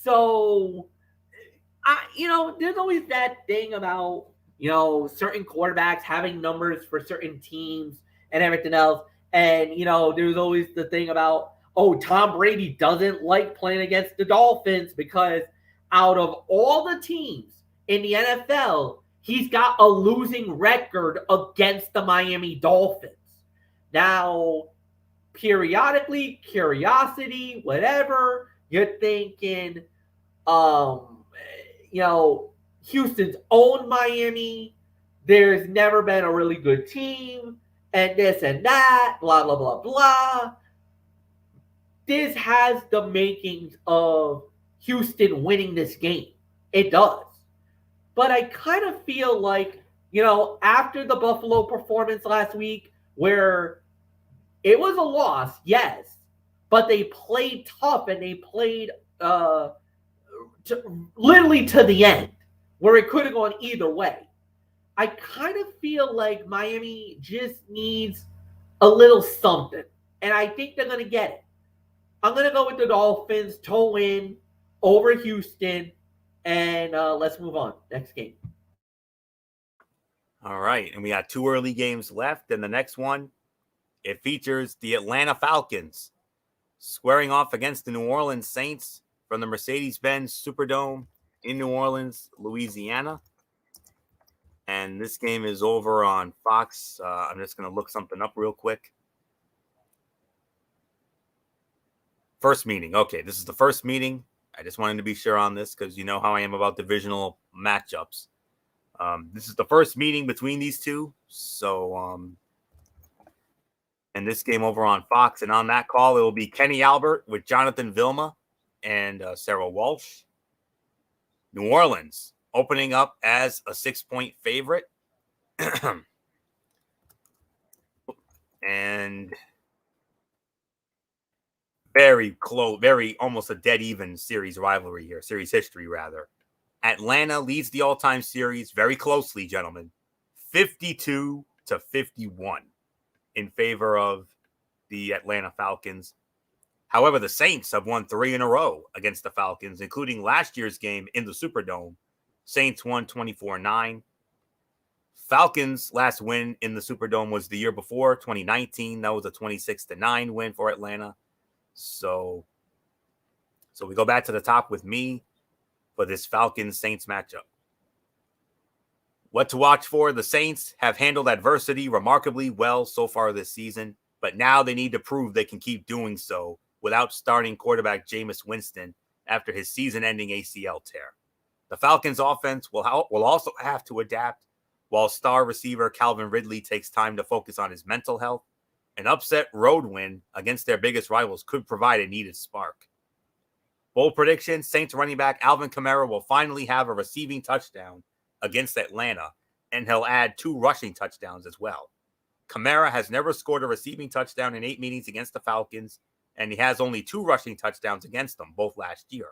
So, there's always that thing about, certain quarterbacks having numbers for certain teams and everything else. And, there's always the thing about, Tom Brady doesn't like playing against the Dolphins because out of all the teams in the NFL, he's got a losing record against the Miami Dolphins. Now, periodically, curiosity, whatever, you're thinking, Houston's owned Miami. There's never been a really good team, and this and that, blah, blah, blah, blah. This has the makings of Houston winning this game. It does. But I kind of feel like, after the Buffalo performance last week, where it was a loss, yes, but they played tough and they played literally to the end, where it could have gone either way. I kind of feel like Miami just needs a little something, and I think they're going to get it. I'm going to go with the Dolphins to win over Houston And let's move on. Next game. All right, and we got 2 early games left. And the next one, it features the Atlanta Falcons squaring off against the New Orleans Saints from the Mercedes-Benz Superdome in New Orleans, Louisiana. And this game is over on Fox. I'm just going to look something up real quick. First meeting. Okay, this is the first meeting. I just wanted to be sure on this because you know how I am about divisional matchups. This is the first meeting between these two. So, and this game over on Fox. And on that call, it will be Kenny Albert with Jonathan Vilma and Sarah Walsh. New Orleans opening up as a 6-point favorite. And very close, very almost a dead even series rivalry here, series history rather. Atlanta leads the all-time series very closely, gentlemen, 52-51 in favor of the Atlanta Falcons. However, the Saints have won 3 in a row against the Falcons, including last year's game in the Superdome. Saints won 24-9. Falcons' last win in the Superdome was the year before, 2019. That was a 26-9 win for Atlanta. So we go back to the top with me for this Falcons-Saints matchup. What to watch for? The Saints have handled adversity remarkably well so far this season, but now they need to prove they can keep doing so without starting quarterback Jameis Winston after his season-ending ACL tear. The Falcons' offense will also have to adapt while star receiver Calvin Ridley takes time to focus on his mental health. An upset road win against their biggest rivals could provide a needed spark. Bold prediction, Saints running back Alvin Kamara will finally have a receiving touchdown against Atlanta, and he'll add 2 rushing touchdowns as well. Kamara has never scored a receiving touchdown in 8 meetings against the Falcons, and he has only 2 rushing touchdowns against them, both last year.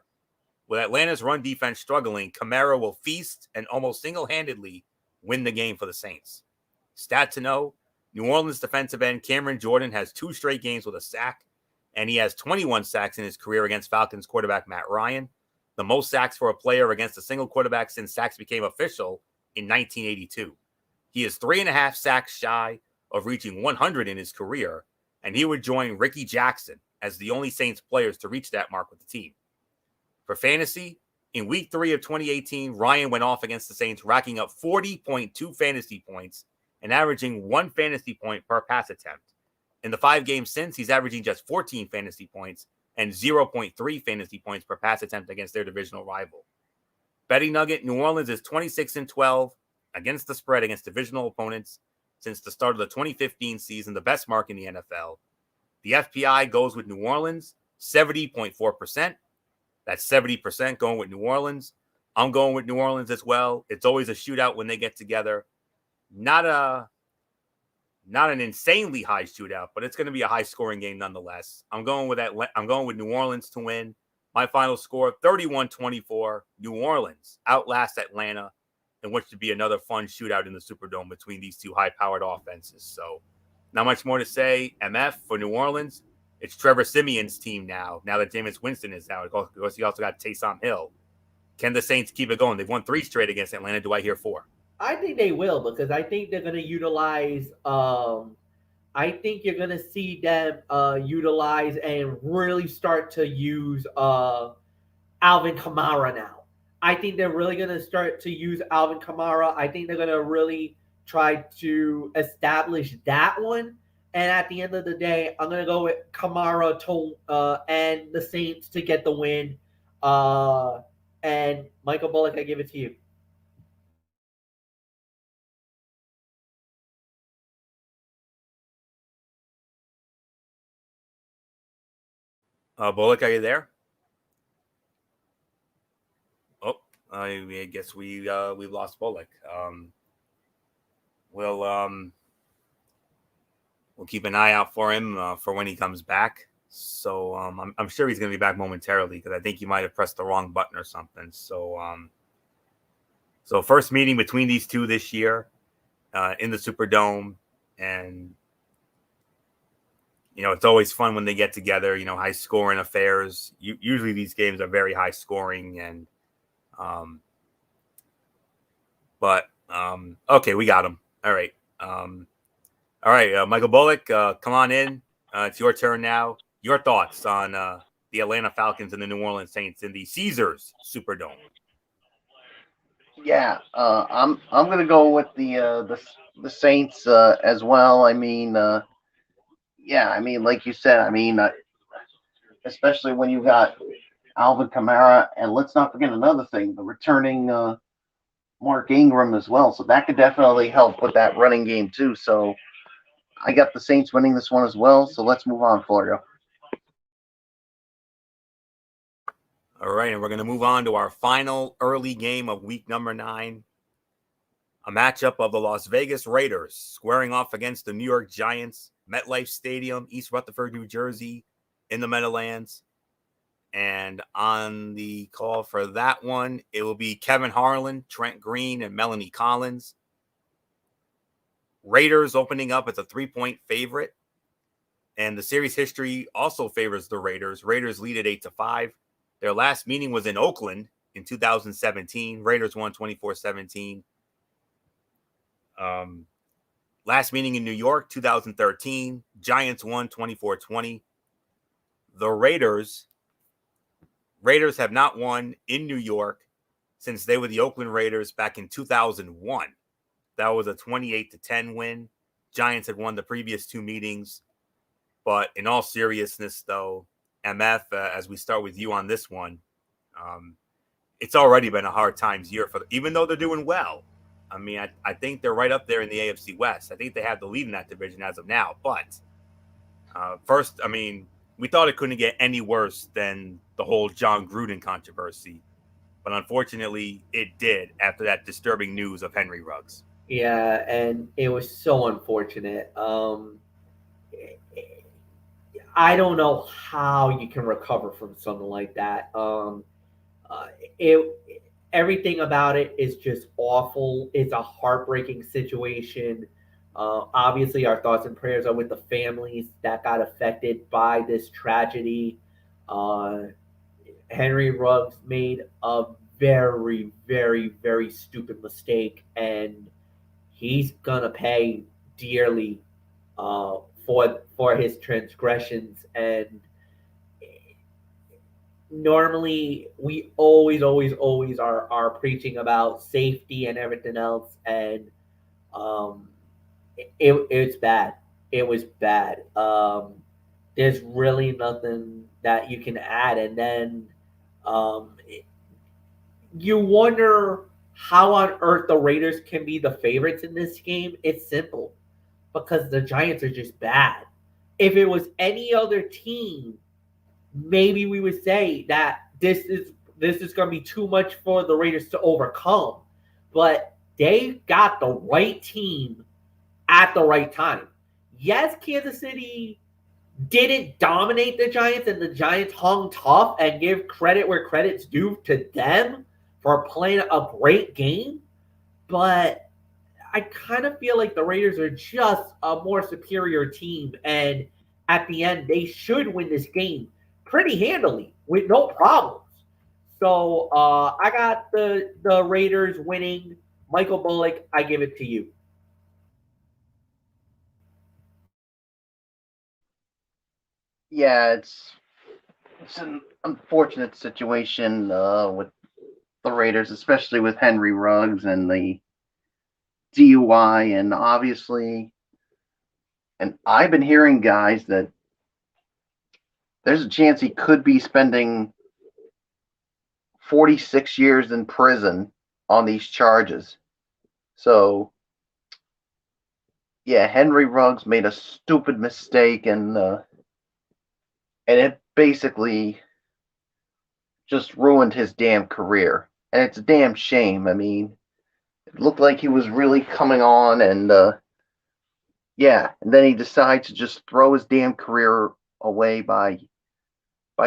With Atlanta's run defense struggling, Kamara will feast and almost single-handedly win the game for the Saints. Stat to know, New Orleans defensive end Cameron Jordan has 2 straight games with a sack, and he has 21 sacks in his career against Falcons quarterback Matt Ryan, the most sacks for a player against a single quarterback since sacks became official in 1982. He is 3.5 sacks shy of reaching 100 in his career, and he would join Ricky Jackson as the only Saints players to reach that mark with the team. For fantasy, in Week 3 of 2018, Ryan went off against the Saints, racking up 40.2 fantasy points and averaging 1 fantasy point per pass attempt. In the 5 games since, he's averaging just 14 fantasy points and 0.3 fantasy points per pass attempt against their divisional rival. Betting nugget, New Orleans is 26-12 against the spread against divisional opponents since the start of the 2015 season, the best mark in the NFL. The FPI goes with New Orleans, 70.4%. That's 70% going with New Orleans. I'm going with New Orleans as well. It's always a shootout when they get together. Not an insanely high shootout, but it's going to be a high-scoring game nonetheless. I'm going with New Orleans to win. My final score, 31-24. New Orleans outlast Atlanta, in which to be another fun shootout in the Superdome between these two high-powered offenses. So, not much more to say. MF for New Orleans. It's Trevor Siemian's team now that Jameis Winston is out. Of course, you also got Taysom Hill. Can the Saints keep it going? They've won 3 straight against Atlanta. Do I hear 4? I think they will because I think they're going to utilize. I think you're going to see them utilize and really start to use Alvin Kamara now. I think they're really going to start to use Alvin Kamara. I think they're going to really try to establish that one. And at the end of the day, I'm going to go with Kamara and the Saints to get the win. And Michael Bullock, I give it to you. Bullock, are you there? Oh, I guess we've lost Bullock. We'll keep an eye out for him for when he comes back. So I'm sure he's going to be back momentarily because I think he might have pressed the wrong button or something. So first meeting between these two this year in the Superdome, and it's always fun when they get together. High scoring affairs. Usually these games are very high scoring, and Okay, we got him. All right. All right, Michael Bullock, come on in. It's your turn now. Your thoughts on the Atlanta Falcons and the New Orleans Saints in the Caesars Superdome? Yeah, I'm gonna go with the Saints as well. I mean, yeah, I mean, like you said, I mean, especially when you got Alvin Kamara, and let's not forget another thing, the returning Mark Ingram as well. So that could definitely help with that running game too. So I got the Saints winning this one as well. So let's move on, Florio. All right, and we're going to move on to our final early game of week number 9. A matchup of the Las Vegas Raiders squaring off against the New York Giants, MetLife Stadium, East Rutherford, New Jersey, in the Meadowlands. And on the call for that one, it will be Kevin Harlan, Trent Green, and Melanie Collins. Raiders opening up as a 3-point favorite. And the series history also favors the Raiders. Raiders lead at 8-5. Their last meeting was in Oakland in 2017. Raiders won 24-17. Last meeting in New York, 2013. Giants won 24-20. The Raiders have not won in New York since they were the Oakland Raiders back in 2001. That was a 28-10 win. Giants had won the previous 2 meetings. But in all seriousness, though, MF, as we start with you on this one, it's already been a hard times year for them, even though they're doing well. I mean, I think they're right up there in the AFC West. I think they have the lead in that division as of now. But first, I mean, we thought it couldn't get any worse than the whole John Gruden controversy. But unfortunately, it did after that disturbing news of Henry Ruggs. Yeah, and it was so unfortunate. I don't know how you can recover from something like that. Everything about it is just awful. It's a heartbreaking situation. Obviously, our thoughts and prayers are with the families that got affected by this tragedy. Henry Ruggs made a very, very, very stupid mistake, and he's gonna pay dearly for his transgressions. And normally we always are preaching about safety and everything else, and it's bad. It was bad. There's really nothing that you can add. And then you wonder how on earth the Raiders can be the favorites in this game. It's simple, because the Giants are just bad. If it was any other team, maybe we would say that this is going to be too much for the Raiders to overcome. But they got the right team at the right time. Yes, Kansas City didn't dominate the Giants, and the Giants hung tough, and give credit where credit's due to them for playing a great game. But I kind of feel like the Raiders are just a more superior team, and at the end, they should win this game pretty handily with no problems. So I got the Raiders winning. Michael Bullock, I give it to you. Yeah, it's an unfortunate situation with the Raiders, especially with Henry Ruggs and the DUI, and obviously, and I've been hearing, guys, that there's a chance he could be spending 46 years in prison on these charges. So, yeah, Henry Ruggs made a stupid mistake, and it basically just ruined his damn career. And it's a damn shame. I mean, it looked like he was really coming on, and yeah, and then he decides to just throw his damn career away by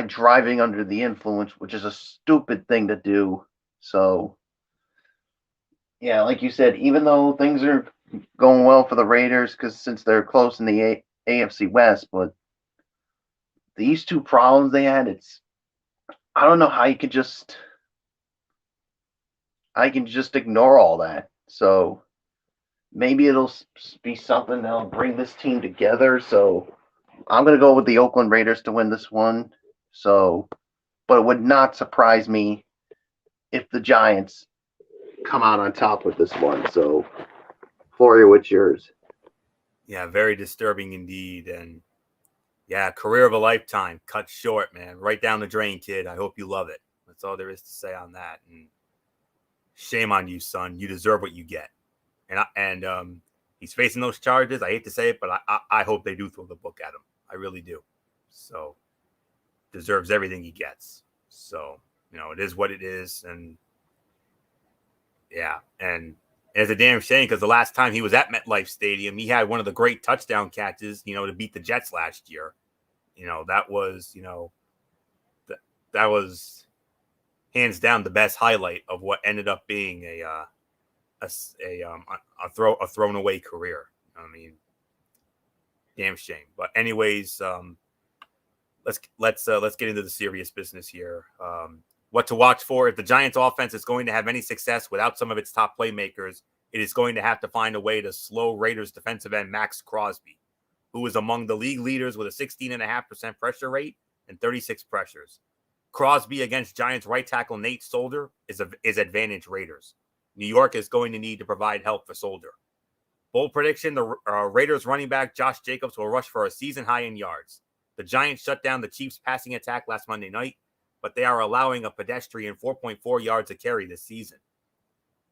driving under the influence, which is a stupid thing to do. So, yeah, like you said, even though things are going well for the Raiders, because since they're close in the AFC West, but these two problems they had, I don't know how you could just I can just ignore all that. So maybe it'll be something that'll bring this team together. So I'm going to go with the Oakland Raiders to win this one. So, but it would not surprise me if the Giants come out on top with this one. So, Florio, what's yours? Yeah, very disturbing indeed. And yeah, career of a lifetime cut short, man. Right down the drain, kid. I hope you love it. That's all there is to say on that. And shame on you, son. You deserve what you get. And he's facing those charges. I hate to say it, but I hope they do throw the book at him. I really do. So deserves everything he gets. So, it is what it is. And yeah, and it's a damn shame because the last time he was at MetLife Stadium, he had one of the great touchdown catches, to beat the Jets last year. That was, that was hands down the best highlight of what ended up being a thrown away career. I mean, damn shame. But anyways, let's get into the serious business here. What to watch for if the Giants offense is going to have any success without some of its top playmakers, it is going to have to find a way to slow Raiders defensive end Max Crosby, who is among the league leaders with a 16.5% pressure rate and 36 pressures. Crosby against Giants right tackle Nate Solder is advantage Raiders. New York is going to need to provide help for Solder. Bold prediction, the Raiders running back Josh Jacobs will rush for a season high in yards. The Giants shut down the Chiefs passing attack last Monday night, but they are allowing a pedestrian 4.4 yards a carry this season.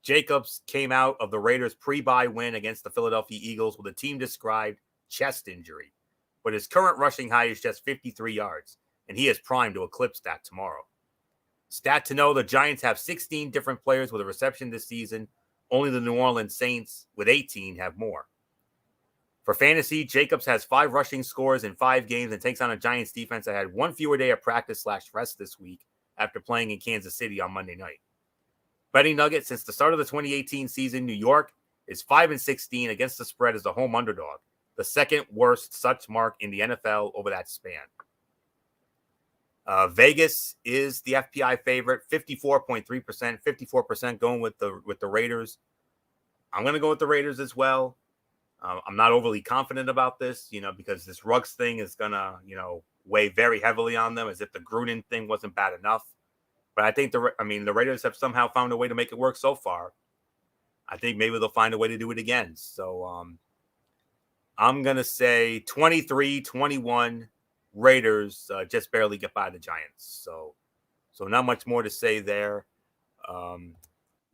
Jacobs came out of the Raiders' pre-bye win against the Philadelphia Eagles with a team-described chest injury, but his current rushing high is just 53 yards, and he is primed to eclipse that tomorrow. Stat to know, the Giants have 16 different players with a reception this season. Only the New Orleans Saints, with 18, have more. For fantasy, Jacobs has 5 rushing scores in 5 games and takes on a Giants defense that had 1 fewer day of practice/rest this week after playing in Kansas City on Monday night. Betting nugget, since the start of the 2018 season, New York is 5-16 against the spread as a home underdog, the second worst such mark in the NFL over that span. Vegas is the FPI favorite, 54.3%, 54% going with the Raiders. I'm going to go with the Raiders as well. I'm not overly confident about this, because this Ruggs thing is going to, weigh very heavily on them, as if the Gruden thing wasn't bad enough. But I think the Raiders have somehow found a way to make it work so far. I think maybe they'll find a way to do it again. So I'm going to say 23-21 Raiders just barely get by the Giants. So not much more to say there. I'm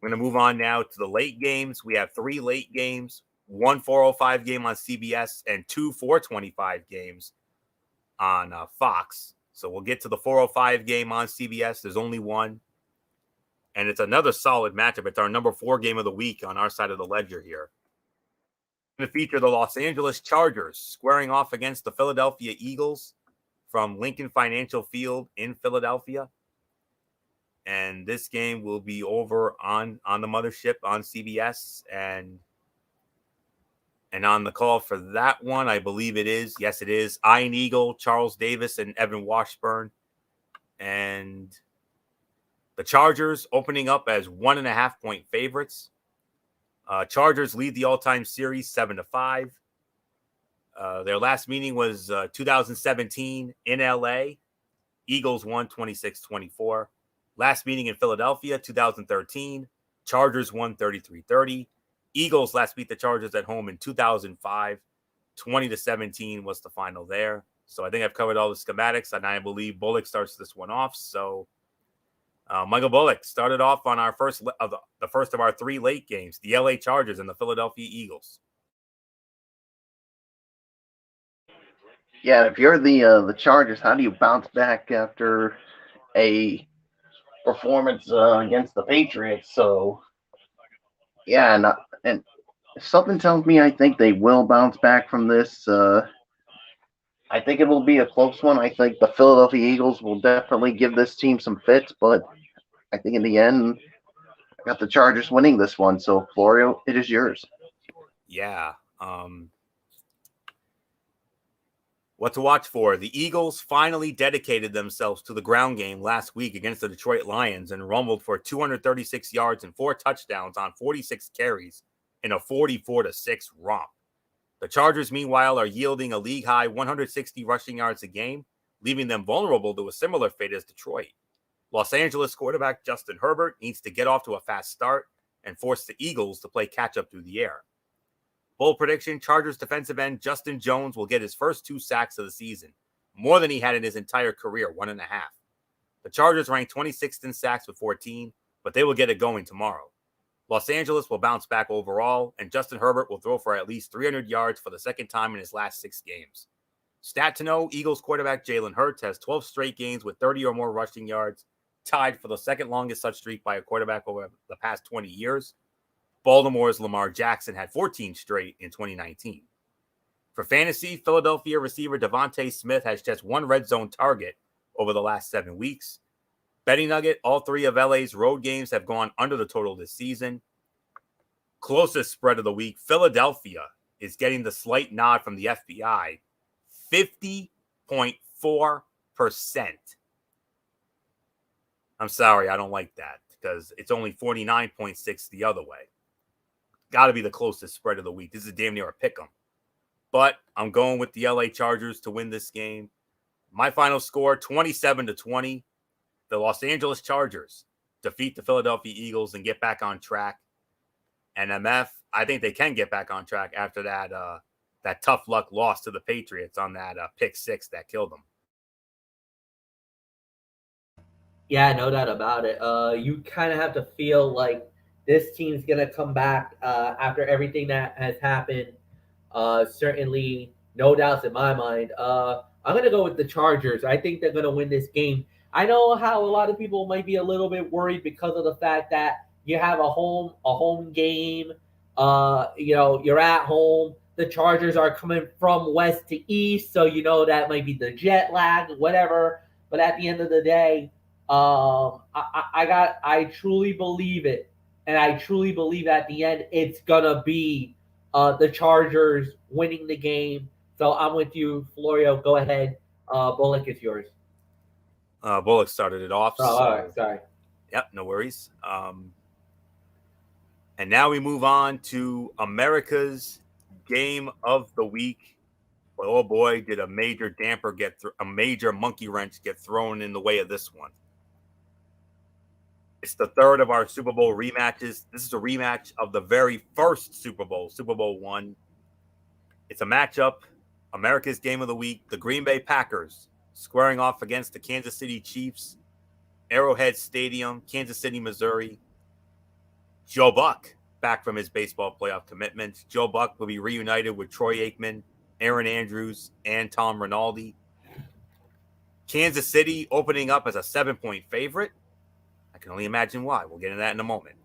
going to move on now to the late games. We have 3 late games, 1 4:05 game on CBS and 2 4:25 games on Fox. So we'll get to the 4:05 game on CBS. There's only one. And it's another solid matchup. It's our number 4 game of the week on our side of the ledger here. Going to feature the Los Angeles Chargers squaring off against the Philadelphia Eagles from Lincoln Financial Field in Philadelphia. And this game will be over on the mothership on CBS. And on the call for that one, I believe it is. Yes, it is. Ian Eagle, Charles Davis, and Evan Washburn. And the Chargers opening up as 1.5-point favorites. Chargers lead the all-time series 7-5. Their last meeting was 2017 in LA. Eagles won 26-24. Last meeting in Philadelphia, 2013. Chargers won 33-30. Eagles last beat the Chargers at home in 2005. 20-17 was the final there. So I think I've covered all the schematics, and I believe Bullock starts this one off. So Michael Bullock started off on our first of our 3 late games, the LA Chargers and the Philadelphia Eagles. Yeah, if you're the Chargers, how do you bounce back after a performance against the Patriots? So, yeah, and something tells me I think they will bounce back from this. I think it will be a close one. I think the Philadelphia Eagles will definitely give this team some fits, but I think in the end, I got the Chargers winning this one. So, Florio, it is yours. Yeah. What to watch for? The Eagles finally dedicated themselves to the ground game last week against the Detroit Lions and rumbled for 236 yards and 4 touchdowns on 46 carries in a 44-6 romp. The Chargers, meanwhile, are yielding a league-high 160 rushing yards a game, leaving them vulnerable to a similar fate as Detroit. Los Angeles quarterback Justin Herbert needs to get off to a fast start and force the Eagles to play catch-up through the air. Bold prediction, Chargers defensive end Justin Jones will get his first 2 sacks of the season, more than he had in his entire career, 1.5. The Chargers rank 26th in sacks with 14, but they will get it going tomorrow. Los Angeles will bounce back overall, and Justin Herbert will throw for at least 300 yards for the second time in his last 6 games. Stat to know, Eagles quarterback Jalen Hurts has 12 straight games with 30 or more rushing yards, tied for the second longest such streak by a quarterback over the past 20 years. Baltimore's Lamar Jackson had 14 straight in 2019. For fantasy, Philadelphia receiver Devontae Smith has just 1 red zone target over the last 7 weeks. Betting nugget, all 3 of LA's road games have gone under the total this season. Closest spread of the week, Philadelphia is getting the slight nod from the FBI, 50.4%. I'm sorry, I don't like that because it's only 49.6 the other way. Got to be the closest spread of the week. This is damn near a pick 'em. But I'm going with the LA Chargers to win this game. My final score, 27-20. The Los Angeles Chargers defeat the Philadelphia Eagles and get back on track. And MF, I think they can get back on track after that tough luck loss to the Patriots on that pick 6 that killed them. Yeah, no doubt about it. You kind of have to feel like this team's going to come back after everything that has happened. Certainly, no doubts in my mind. I'm going to go with the Chargers. I think they're going to win this game. I know how a lot of people might be a little bit worried because of the fact that you have a home game. You're at home. The Chargers are coming from west to east, so that might be the jet lag, whatever. But at the end of the day, I truly believe it. And I truly believe at the end it's going to be the Chargers winning the game. So I'm with you, Florio. Go ahead. Bullock, it's yours. Bullock started it off. All right. Sorry. Yep, no worries. And now we move on to America's game of the week. But oh boy, did a major monkey wrench get thrown in the way of this one. It's the third of our Super Bowl rematches. This is a rematch of the very first Super Bowl, Super Bowl I. It's a matchup, America's Game of the Week, the Green Bay Packers squaring off against the Kansas City Chiefs, Arrowhead Stadium, Kansas City, Missouri. Joe Buck, back from his baseball playoff commitment. Joe Buck will be reunited with Troy Aikman, Aaron Andrews, and Tom Rinaldi. Kansas City opening up as a 7-point favorite. I can only imagine why. We'll get into that in a moment.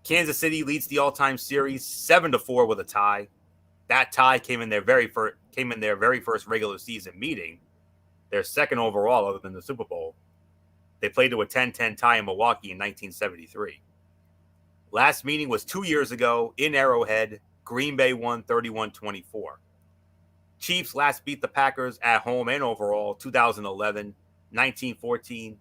Kansas City leads the all-time series 7-4 with a tie. That tie came in their very first regular season meeting, their second overall other than the Super Bowl. They played to a 10-10 tie in Milwaukee in 1973. Last meeting was 2 years ago in Arrowhead. Green Bay won 31-24. Chiefs last beat the Packers at home and overall 2011, 1914.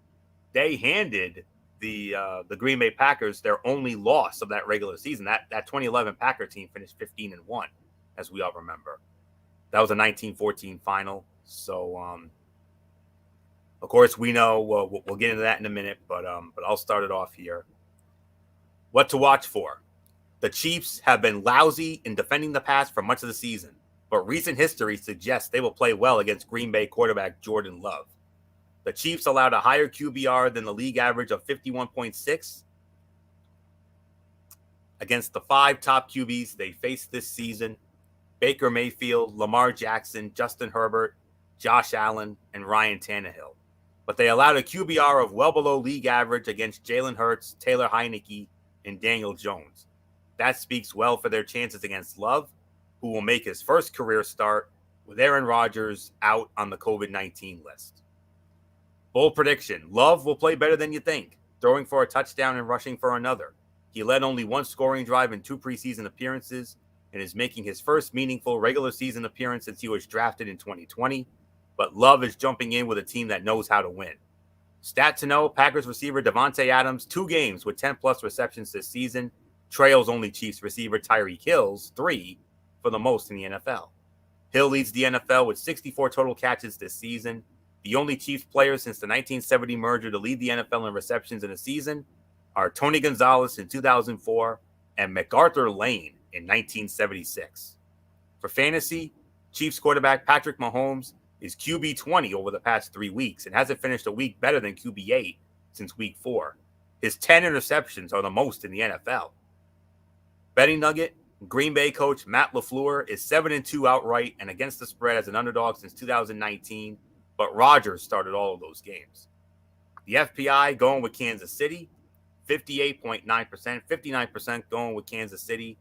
They handed the Green Bay Packers their only loss of that regular season. That 2011 Packer team finished 15-1, as we all remember. That was a 1914 final. So, of course, we know we'll get into that in a minute, but I'll start it off here. What to watch for? The Chiefs have been lousy in defending the pass for much of the season, but recent history suggests they will play well against Green Bay quarterback Jordan Love. The Chiefs allowed a higher QBR than the league average of 51.6 against the 5 top QBs they faced this season: Baker Mayfield, Lamar Jackson, Justin Herbert, Josh Allen, and Ryan Tannehill. But they allowed a QBR of well below league average against Jalen Hurts, Taylor Heineke, and Daniel Jones. That speaks well for their chances against Love, who will make his first career start with Aaron Rodgers out on the COVID-19 list. Bold prediction: Love will play better than you think, throwing for a touchdown and rushing for another. He led only 1 scoring drive in 2 preseason appearances, and is making his first meaningful regular season appearance since he was drafted in 2020. But Love is jumping in with a team that knows how to win. Stat to know, Packers receiver Devontae Adams, 2 games with 10-plus receptions this season, trails only Chiefs receiver Tyreek Hill's 3 for the most in the NFL. Hill leads the NFL with 64 total catches this season. The only Chiefs players since the 1970 merger to lead the NFL in receptions in a season are Tony Gonzalez in 2004 and MacArthur Lane in 1976. For fantasy, Chiefs quarterback Patrick Mahomes is QB 20 over the past 3 weeks and hasn't finished a week better than QB 8 since week 4. His 10 interceptions are the most in the NFL. Betting nugget, Green Bay coach Matt LaFleur is 7-2 outright and against the spread as an underdog since 2019, but Rodgers started all of those games. The FPI going with Kansas City, 58.9%, 59% going with Kansas City.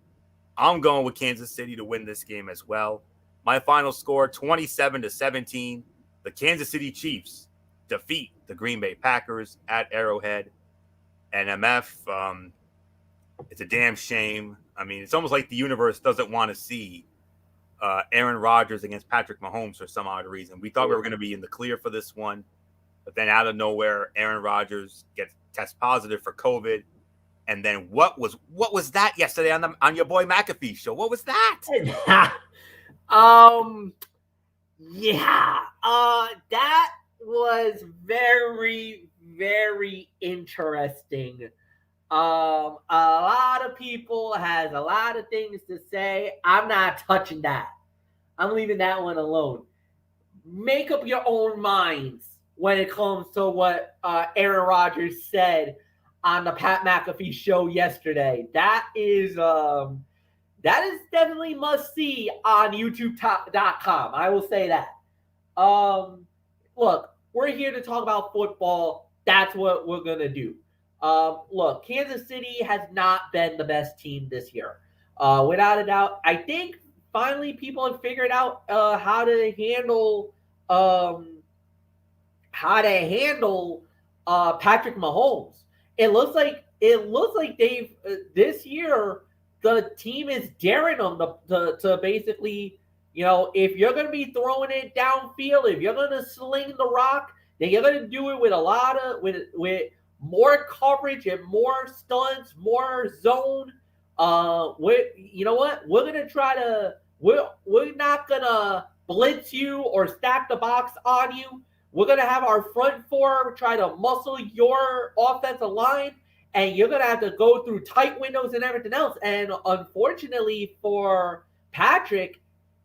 I'm going with Kansas City to win this game as well. My final score, 27-17. The Kansas City Chiefs defeat the Green Bay Packers at Arrowhead. And MF, it's a damn shame. I mean, it's almost like the universe doesn't want to see Aaron Rodgers against Patrick Mahomes for some odd reason. We thought we were going to be in the clear for this one, but then out of nowhere, Aaron Rodgers gets test positive for COVID. And then what was that yesterday on your boy McAfee show? What was that? That was very, very interesting. A lot of people has a lot of things to say. I'm not touching that. I'm leaving that one alone. Make up your own minds when it comes to what Aaron Rodgers said on the Pat McAfee show yesterday. That is definitely must see on YouTube.com. I will say that. Look, we're here to talk about football. That's what we're gonna do. Look, Kansas City has not been the best team this year. Without a doubt, I think finally people have figured out how to handle Patrick Mahomes. It looks like they've this year the team is daring them to basically, if you're going to be throwing it downfield, if you're going to sling the rock, then you're going to do it with with more coverage and more stunts, more zone. You know what? We're not going to blitz you or stack the box on you. We're going to have our front four try to muscle your offensive line, and you're going to have to go through tight windows and everything else. And unfortunately for Patrick,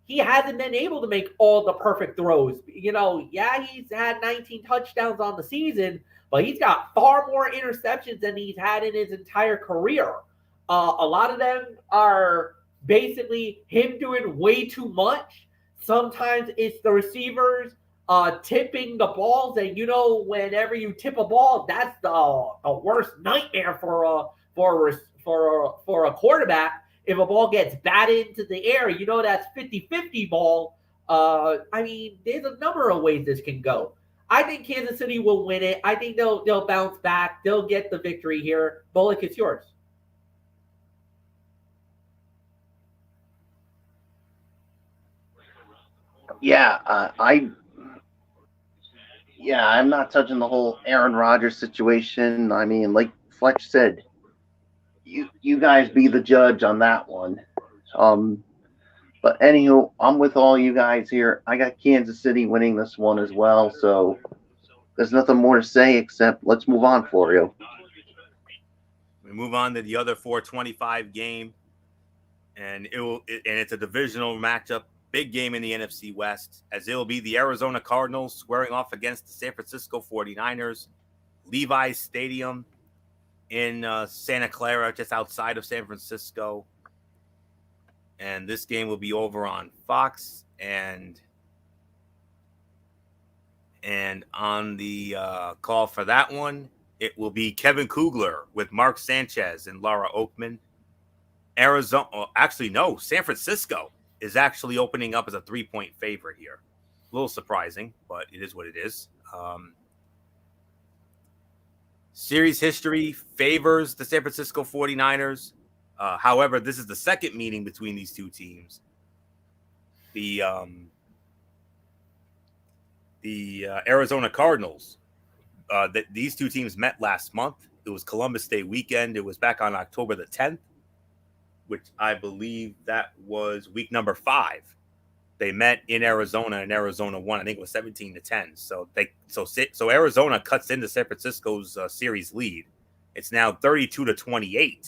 he hasn't been able to make all the perfect throws. He's had 19 touchdowns on the season, but he's got far more interceptions than he's had in his entire career. A lot of them are basically him doing way too much. Sometimes it's the receivers tipping the balls, and whenever you tip a ball, that's the worst nightmare for a quarterback. If a ball gets batted into the air, that's 50-50 ball. There's a number of ways this can go. I think Kansas City will win it. I think they'll bounce back. They'll get the victory here. Bullock, it's yours. I'm not touching the whole Aaron Rodgers situation. I mean, like Fletch said, you guys be the judge on that one. But anywho, I'm with all you guys here. I got Kansas City winning this one as well, so there's nothing more to say except let's move on for you. We move on to the other 425 game, and it's a divisional matchup. Big game in the NFC West, as it will be the Arizona Cardinals squaring off against the San Francisco 49ers. Levi's Stadium in Santa Clara, just outside of San Francisco. And this game will be over on Fox. And on the call for that one, it will be Kevin Kugler with Mark Sanchez and Laura Oakman. San Francisco is actually opening up as a 3-point favorite here. A little surprising, but it is what it is. Series history favors the San Francisco 49ers. However, this is the second meeting between these two teams. The Arizona Cardinals. These two teams met last month. It was Columbus Day weekend. It was back on October the 10th, which I believe that was week number 5. They met in Arizona, and Arizona won. I think it was 17-10. So Arizona cuts into San Francisco's series lead. It's now 32-28 in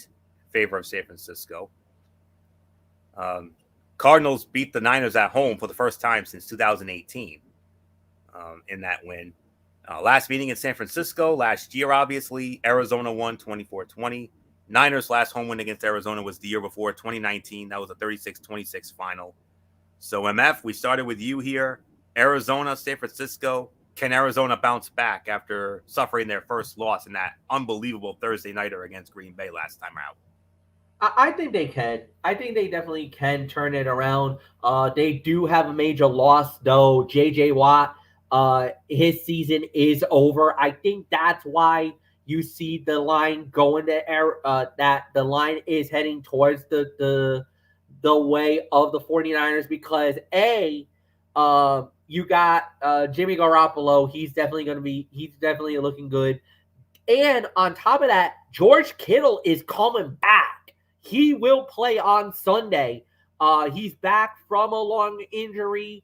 favor of San Francisco. Cardinals beat the Niners at home for the first time since 2018 in that win. Last meeting in San Francisco last year, obviously, Arizona won 24-20. Niners' last home win against Arizona was the year before, 2019. That was a 36-26 final. So, MF, we started with you here. Arizona, San Francisco. Can Arizona bounce back after suffering their first loss in that unbelievable Thursday nighter against Green Bay last time out? I think they can. I think they definitely can turn it around. They do have a major loss, though. J.J. Watt, his season is over. I think that's why you see the line going to that the line is heading towards the way of the 49ers because you got Jimmy Garoppolo. He's definitely looking good. And on top of that, George Kittle is coming back. He will play on Sunday. He's back from a long injury.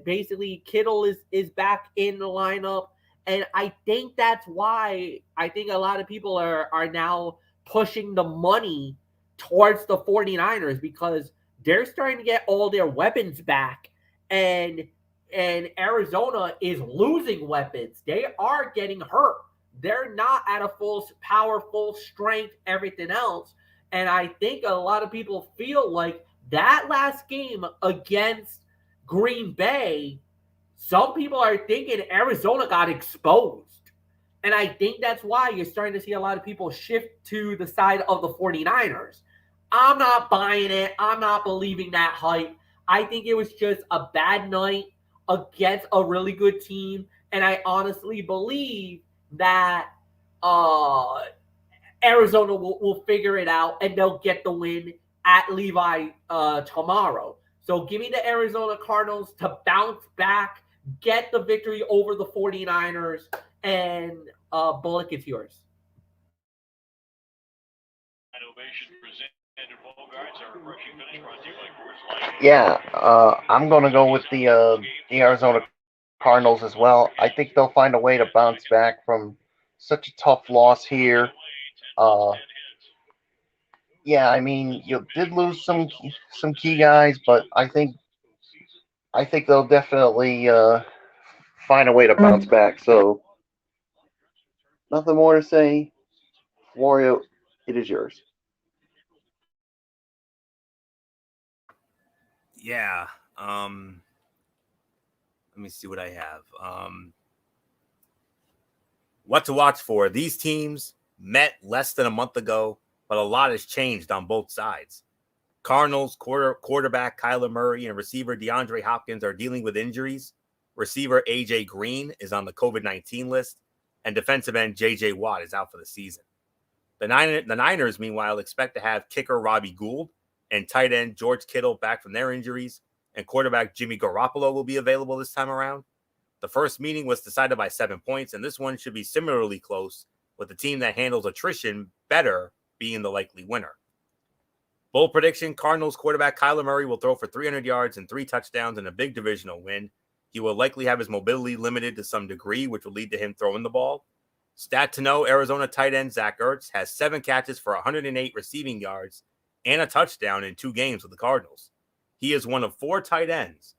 Basically, Kittle is back in the lineup. And I think that's why I think a lot of people are now pushing the money towards the 49ers because they're starting to get all their weapons back. And Arizona is losing weapons. They are getting hurt. They're not at a full power, full strength, everything else. And I think a lot of people feel like that last game against Green Bay, some people are thinking Arizona got exposed. And I think that's why you're starting to see a lot of people shift to the side of the 49ers. I'm not buying it. I'm not believing that hype. I think it was just a bad night against a really good team. And I honestly believe that Arizona will figure it out and they'll get the win at Levi tomorrow. So give me the Arizona Cardinals to bounce back, get the victory over the 49ers, and Bullock, it's yours. Yeah, I'm going to go with the Arizona Cardinals as well. I think they'll find a way to bounce back from such a tough loss here. Yeah, I mean, you did lose some key guys, but I think they'll definitely find a way to bounce back. So nothing more to say. Wario, it is yours. Yeah. Let me see what I have. What to watch for? These teams met less than a month ago, but a lot has changed on both sides. Cardinals quarterback Kyler Murray and receiver DeAndre Hopkins are dealing with injuries. Receiver A.J. Green is on the COVID-19 list, and defensive end J.J. Watt is out for the season. The Niners, meanwhile, expect to have kicker Robbie Gould and tight end George Kittle back from their injuries, and quarterback Jimmy Garoppolo will be available this time around. The first meeting was decided by 7 points, and this one should be similarly close, with the team that handles attrition better being the likely winner. Bold prediction, Cardinals quarterback Kyler Murray will throw for 300 yards and 3 touchdowns in a big divisional win. He will likely have his mobility limited to some degree, which will lead to him throwing the ball. Stat to know, Arizona tight end Zach Ertz has 7 catches for 108 receiving yards and a touchdown in 2 games with the Cardinals. He is one of 4 tight ends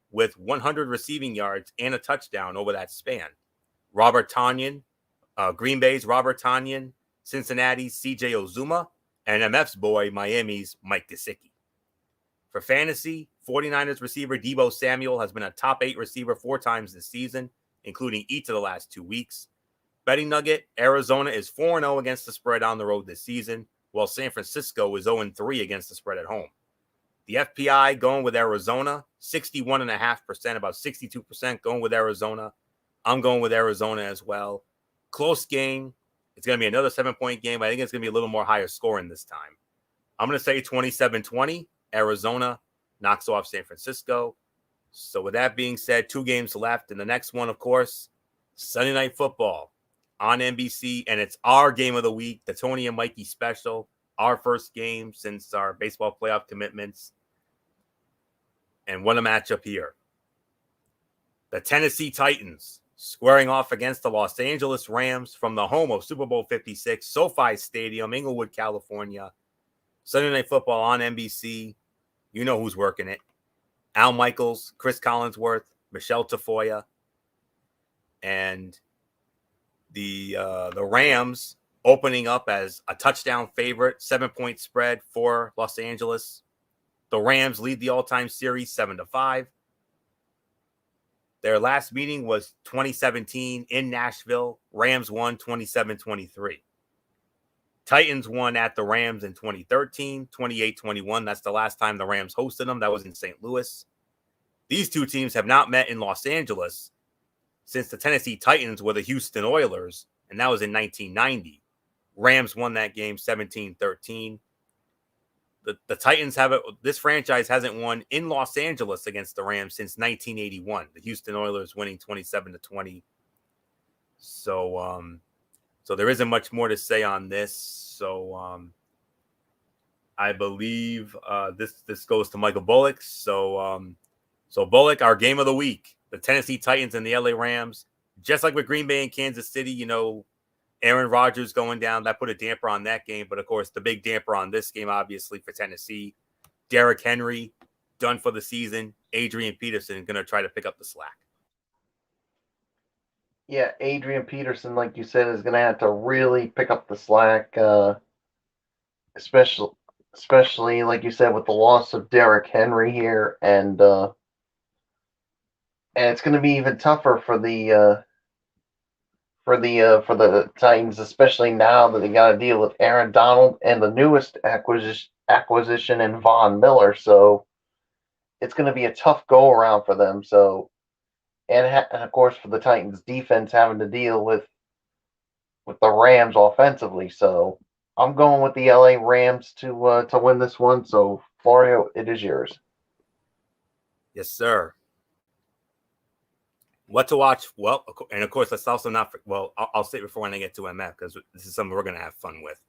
with 100 receiving yards and a touchdown over that span. Robert Tonyan, Green Bay's Robert Tonyan, Cincinnati's C.J. Uzomah, and MF's boy, Miami's Mike Gesicki. For fantasy, 49ers receiver Deebo Samuel has been a top 8 receiver 4 times this season, including each of the last 2 weeks. Betting nugget, Arizona is 4-0 against the spread on the road this season, while San Francisco is 0-3 against the spread at home. The FPI going with Arizona, 61.5%, about 62% going with Arizona. I'm going with Arizona as well. Close game. It's going to be another 7-point game, but I think it's going to be a little more higher scoring this time. I'm going to say 27-20. Arizona knocks off San Francisco. So with that being said, 2 games left. And the next one, of course, Sunday Night Football on NBC. And it's our game of the week, the Tony and Mikey special. Our first game since our baseball playoff commitments. And what a matchup here. The Tennessee Titans squaring off against the Los Angeles Rams from the home of Super Bowl 56, SoFi Stadium, Inglewood, California. Sunday Night Football on NBC. You know who's working it. Al Michaels, Chris Collinsworth, Michelle Tafoya. And the Rams opening up as a touchdown favorite, 7-point spread for Los Angeles. The Rams lead the all-time series 7-5. Their last meeting was 2017 in Nashville. Rams won 27-23. Titans won at the Rams in 2013, 28-21. That's the last time the Rams hosted them. That was in St. Louis. These two teams have not met in Los Angeles since the Tennessee Titans were the Houston Oilers, and that was in 1990. Rams won that game 17-13. The Titans have it. This franchise hasn't won in Los Angeles against the Rams since 1981. The Houston Oilers winning 27-20. So there isn't much more to say on this. So I believe this goes to Michael Bullock. So Bullock, our game of the week, the Tennessee Titans and the LA Rams. Just like with Green Bay and Kansas City, you know, Aaron Rodgers going down, that put a damper on that game. But, of course, the big damper on this game, obviously, for Tennessee, Derrick Henry, done for the season. Adrian Peterson going to try to pick up the slack. Yeah, Adrian Peterson, like you said, is going to have to really pick up the slack, especially, like you said, with the loss of Derrick Henry here. And it's going to be even tougher for the Titans, especially now that they got to deal with Aaron Donald and the newest acquisition in Von Miller. So it's going to be a tough go around for them. So, and of course for the Titans defense having to deal with the Rams offensively. So I'm going with the LA Rams to win this one. So Florio, it is yours. Yes, sir. What to watch? Well, and of course, let's also not. Well, I'll say it before when I get to MF because this is something we're going to have fun with.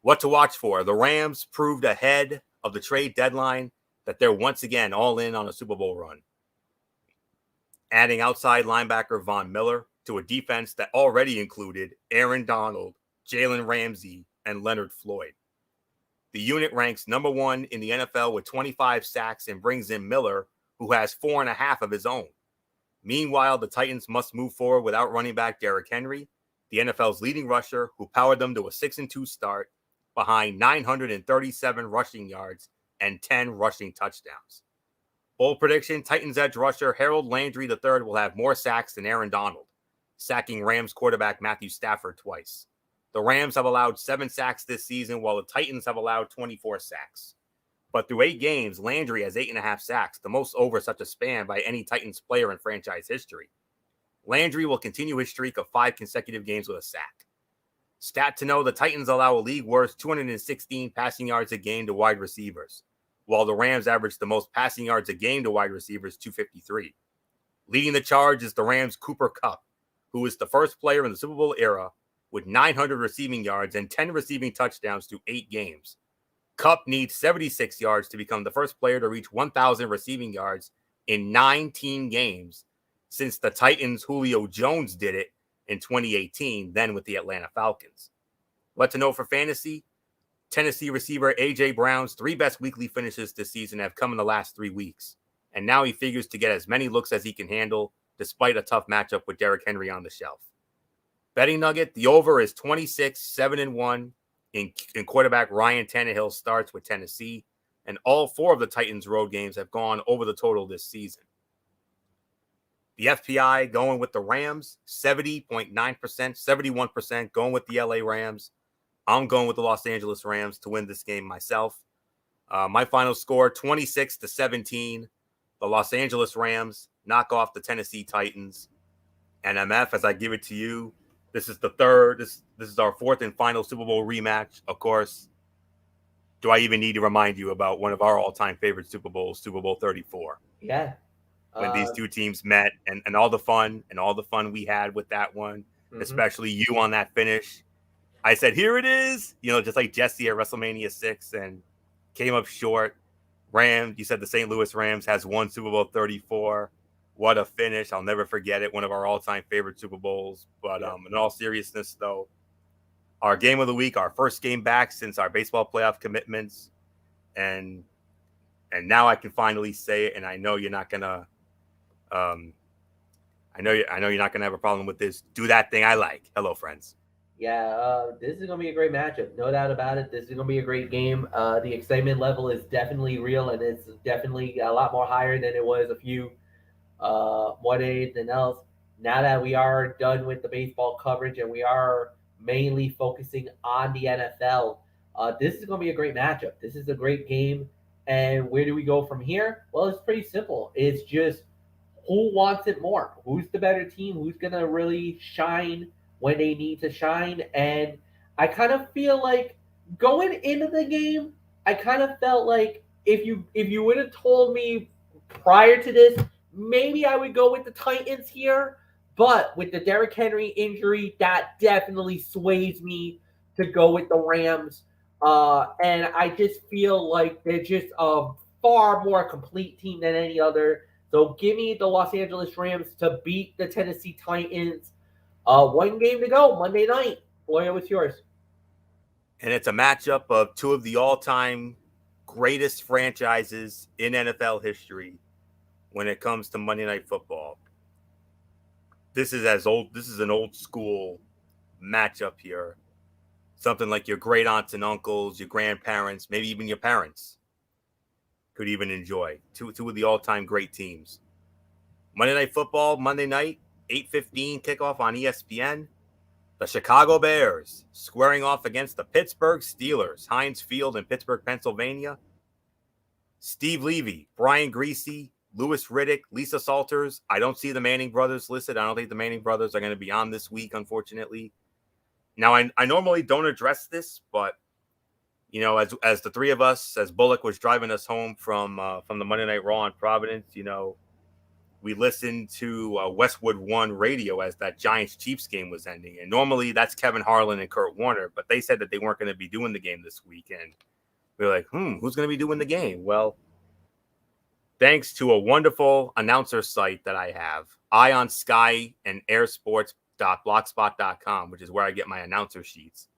What to watch for? The Rams proved ahead of the trade deadline that they're once again all in on a Super Bowl run. Adding outside linebacker Von Miller to a defense that already included Aaron Donald, Jalen Ramsey, and Leonard Floyd. The unit ranks number 1 in the NFL with 25 sacks and brings in Miller, who has 4.5 of his own. Meanwhile, the Titans must move forward without running back Derrick Henry, the NFL's leading rusher, who powered them to a 6-2 start behind 937 rushing yards and 10 rushing touchdowns. Bold prediction, Titans edge rusher Harold Landry III will have more sacks than Aaron Donald, sacking Rams quarterback Matthew Stafford twice. The Rams have allowed 7 sacks this season, while the Titans have allowed 24 sacks. But through 8 games, Landry has 8.5 sacks, the most over such a span by any Titans player in franchise history. Landry will continue his streak of 5 consecutive games with a sack. Stat to know, the Titans allow a league-worst 216 passing yards a game to wide receivers, while the Rams average the most passing yards a game to wide receivers, 253. Leading the charge is the Rams' Cooper Kupp, who is the first player in the Super Bowl era with 900 receiving yards and 10 receiving touchdowns through 8 games. Kupp needs 76 yards to become the first player to reach 1,000 receiving yards in 19 games since the Titans' Julio Jones did it in 2018, then with the Atlanta Falcons. What to know for fantasy? Tennessee receiver A.J. Brown's 3 best weekly finishes this season have come in the last 3 weeks, and now he figures to get as many looks as he can handle despite a tough matchup with Derrick Henry on the shelf. Betting nugget, the over is 26, 7-1. In quarterback Ryan Tannehill starts with Tennessee, and all 4 of the Titans' road games have gone over the total this season. The FPI going with the Rams, 70.9%, 71% going with the LA Rams. I'm going with the Los Angeles Rams to win this game myself. My final score, 26-17. The Los Angeles Rams knock off the Tennessee Titans. And MF, as I give it to you, this is the third. This is our 4th and final Super Bowl rematch. Of course, do I even need to remind you about one of our all-time favorite Super Bowls, Super Bowl 34? Yeah. When these two teams met and all the fun we had with that one, especially you on that finish. I said, here it is, just like Jesse at WrestleMania 6 and came up short. Rams, you said the St. Louis Rams has won Super Bowl 34. What a finish. I'll never forget it. One of our all-time favorite Super Bowls. But in all seriousness, though, our game of the week, our first game back since our baseball playoff commitments. And now I can finally say it, and I know you're not going to I know you're not gonna have a problem with this. Do that thing I like. Hello, friends. Yeah, this is gonna be a great matchup, no doubt about it. This is gonna be a great game. The excitement level is definitely real, and it's definitely a lot more higher than it was a few more days than else. Now that we are done with the baseball coverage and we are mainly focusing on the NFL, this is gonna be a great matchup. This is a great game, and where do we go from here? Well, it's pretty simple. It's just who wants it more? Who's the better team? Who's going to really shine when they need to shine? And I kind of feel like going into the game, I kind of felt like if you would have told me prior to this, maybe I would go with the Titans here. But with the Derrick Henry injury, that definitely sways me to go with the Rams. And I just feel like they're just a far more complete team than any other. So give me the Los Angeles Rams to beat the Tennessee Titans. One game to go, Monday night. Floyd, what's yours? And it's a matchup of two of the all-time greatest franchises in NFL history when it comes to Monday Night Football. This is an old school matchup here. Something like your great aunts and uncles, your grandparents, maybe even your parents could even enjoy. Two of the all-time great teams. Monday Night Football, Monday night, 8:15 kickoff on ESPN. The Chicago Bears squaring off against the Pittsburgh Steelers, Heinz Field in Pittsburgh, Pennsylvania. Steve Levy, Brian Greasy, Louis Riddick, Lisa Salters. I don't see the Manning brothers listed. I don't think the Manning brothers are going to be on this week, unfortunately. Now, I normally don't address this, but as the three of us, as Bullock was driving us home from the Monday Night Raw in Providence, we listened to Westwood One radio as that Giants-Chiefs game was ending. And normally that's Kevin Harlan and Kurt Warner, but they said that they weren't going to be doing the game this weekend. We were like, who's going to be doing the game? Well, thanks to a wonderful announcer site that I have, Ion Sky and airsports.blogspot.com, which is where I get my announcer sheets.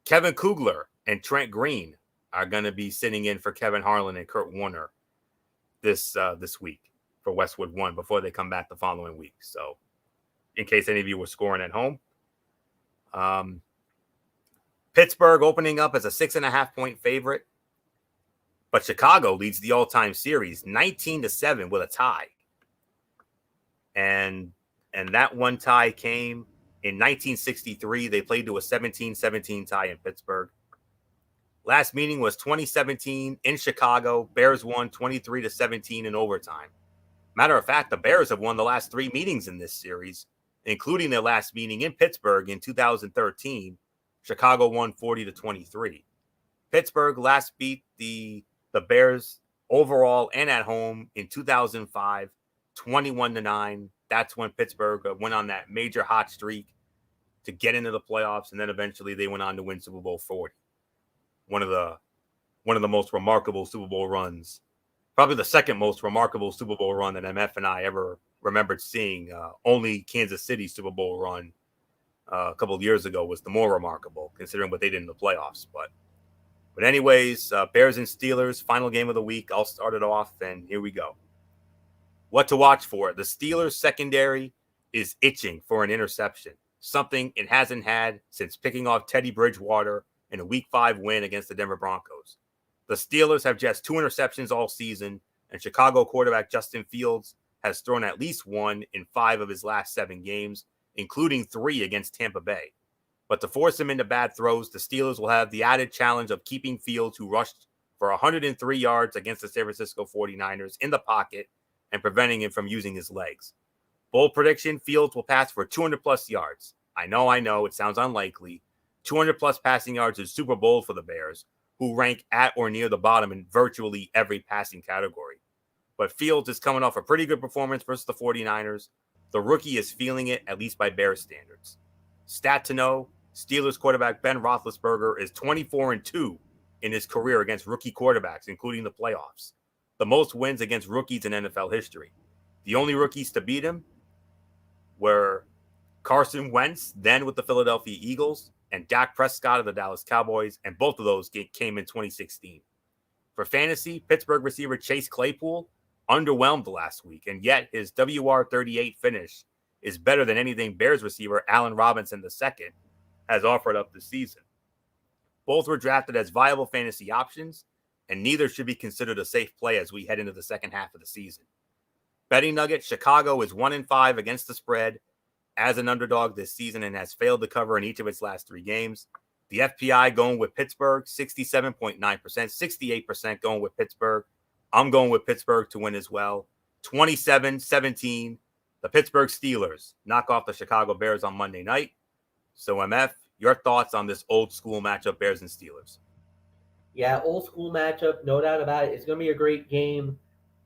Kevin Kugler and Trent Green are going to be sitting in for Kevin Harlan and Kurt Warner this week for Westwood One before they come back the following week. So in case any of you were scoring at home, Pittsburgh opening up as a 6.5-point favorite, but Chicago leads the all-time series 19-7 with a tie. And that one tie came in 1963. They played to a 17-17 tie in Pittsburgh. Last meeting was 2017 in Chicago. Bears won 23-17 in overtime. Matter of fact, the Bears have won the last 3 meetings in this series, including their last meeting in Pittsburgh in 2013. Chicago won 40-23. Pittsburgh last beat the Bears overall and at home in 2005, 21-9. That's when Pittsburgh went on that major hot streak to get into the playoffs, and then eventually they went on to win Super Bowl 40. One of the most remarkable Super Bowl runs, probably the second most remarkable Super Bowl run that MF and I ever remembered seeing. Only Kansas City Super Bowl run a couple of years ago was the more remarkable, considering what they did in the playoffs. But anyways, Bears and Steelers, final game of the week. I'll start it off, and here we go. What to watch for? The Steelers secondary is itching for an interception, something it hasn't had since picking off Teddy Bridgewater in a Week 5 win against the Denver Broncos. The Steelers have just 2 interceptions all season, and Chicago quarterback Justin Fields has thrown at least 1 in 5 of his last 7 games, including 3 against Tampa Bay. But to force him into bad throws, the Steelers will have the added challenge of keeping Fields, who rushed for 103 yards against the San Francisco 49ers, in the pocket and preventing him from using his legs. Bold prediction, Fields will pass for 200-plus yards. I know, it sounds unlikely. 200-plus passing yards is super bold for the Bears, who rank at or near the bottom in virtually every passing category. But Fields is coming off a pretty good performance versus the 49ers. The rookie is feeling it, at least by Bears standards. Stat to know, Steelers quarterback Ben Roethlisberger is 24-2 in his career against rookie quarterbacks, including the playoffs. The most wins against rookies in NFL history. The only rookies to beat him were Carson Wentz, then with the Philadelphia Eagles, and Dak Prescott of the Dallas Cowboys, and both of those came in 2016. For fantasy, Pittsburgh receiver Chase Claypool underwhelmed last week, and yet his WR38 finish is better than anything Bears receiver Allen Robinson II has offered up this season. Both were drafted as viable fantasy options, and neither should be considered a safe play as we head into the second half of the season. Betting nugget, Chicago is 1-5 against the spread as an underdog this season and has failed to cover in each of its last 3 games. The FPI going with Pittsburgh, 67.9%, 68% going with Pittsburgh. I'm going with Pittsburgh to win as well. 27-17, the Pittsburgh Steelers knock off the Chicago Bears on Monday night. So, MF, your thoughts on this old school matchup, Bears and Steelers? Yeah, old school matchup, no doubt about it. It's going to be a great game.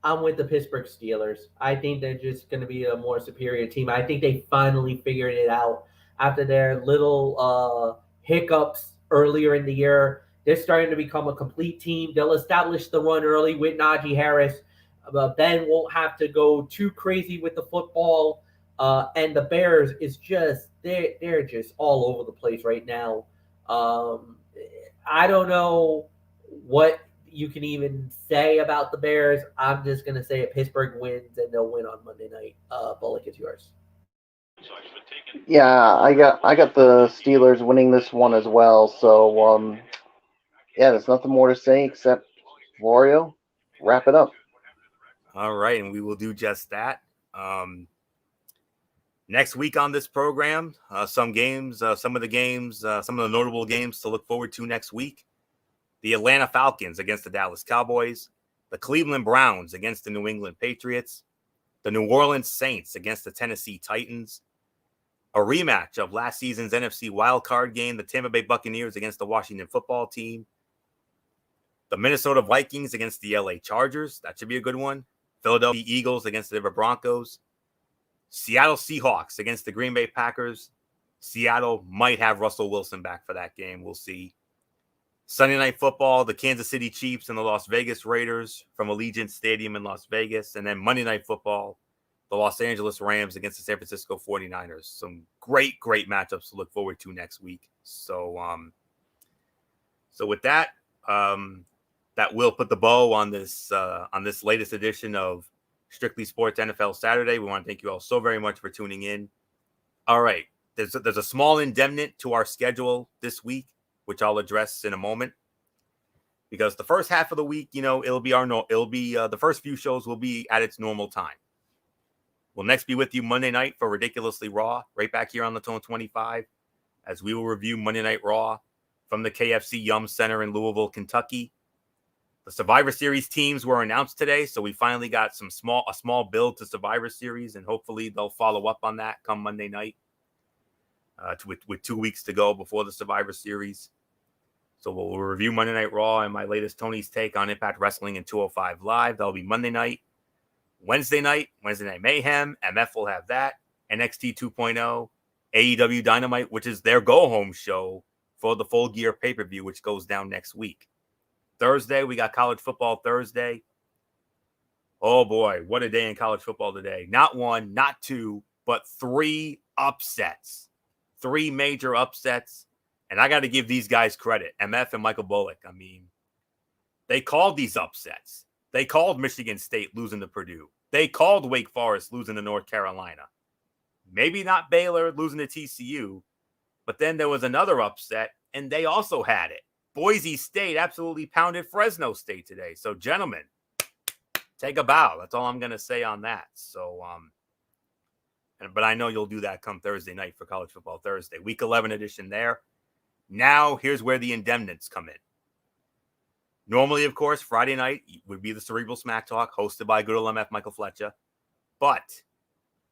I'm with the Pittsburgh Steelers. I think they're just going to be a more superior team. I think they finally figured it out after their little hiccups earlier in the year. They're starting to become a complete team. They'll establish the run early with Najee Harris. Ben won't have to go too crazy with the football. And the Bears is just, they're just all over the place right now. I don't know what you can even say about the Bears. I'm just going to say it. Pittsburgh wins, and they'll win on Monday night. Bullock, it's yours. Yeah, I got the Steelers winning this one as well. So, yeah, there's nothing more to say except, Florio, wrap it up. All right, and we will do just that. Next week on this program, some of the notable games to look forward to next week. The Atlanta Falcons against the Dallas Cowboys, the Cleveland Browns against the New England Patriots, the New Orleans Saints against the Tennessee Titans, a rematch of last season's NFC wildcard game, the Tampa Bay Buccaneers against the Washington Football Team, the Minnesota Vikings against the LA Chargers. That should be a good one. Philadelphia Eagles against the Denver Broncos, Seattle Seahawks against the Green Bay Packers. Seattle might have Russell Wilson back for that game. We'll see. Sunday Night Football, the Kansas City Chiefs and the Las Vegas Raiders from Allegiant Stadium in Las Vegas. And then Monday Night Football, the Los Angeles Rams against the San Francisco 49ers. Some great matchups to look forward to next week. So with that, that will put the bow on this latest edition of Strictly Sports NFL Saturday. We want to thank you all so very much for tuning in. All right, there's a small indemnity to our schedule this week, which I'll address in a moment. Because the first half of the week, the first few shows will be at its normal time. We'll next be with you Monday night for Ridiculously Raw, right back here on the Tone 25, as we will review Monday Night Raw from the KFC Yum Center in Louisville, Kentucky. The Survivor Series teams were announced today, so we finally got a small build to Survivor Series, and hopefully they'll follow up on that come Monday night with 2 weeks to go before the Survivor Series. So we'll review Monday Night Raw and my latest Tony's take on Impact Wrestling and 205 Live. That'll be Monday night. Wednesday Night Mayhem. MF will have that. NXT 2.0. AEW Dynamite, which is their go-home show for the Full Gear pay-per-view, which goes down next week. Thursday, we got College Football Thursday. Oh, boy, what a day in college football today. Not one, not two, but 3 upsets. 3 major upsets. And I got to give these guys credit, MF and Michael Bullock. I mean, they called these upsets. They called Michigan State losing to Purdue. They called Wake Forest losing to North Carolina. Maybe not Baylor losing to TCU, but then there was another upset, and they also had it. Boise State absolutely pounded Fresno State today. So, gentlemen, take a bow. That's all I'm going to say on that. So, but I know you'll do that come Thursday night for College Football Thursday. Week 11 edition there. Now, here's where the indemnities come in. Normally, of course, Friday night would be the Cerebral Smack Talk hosted by good old MF Michael Fletcher. But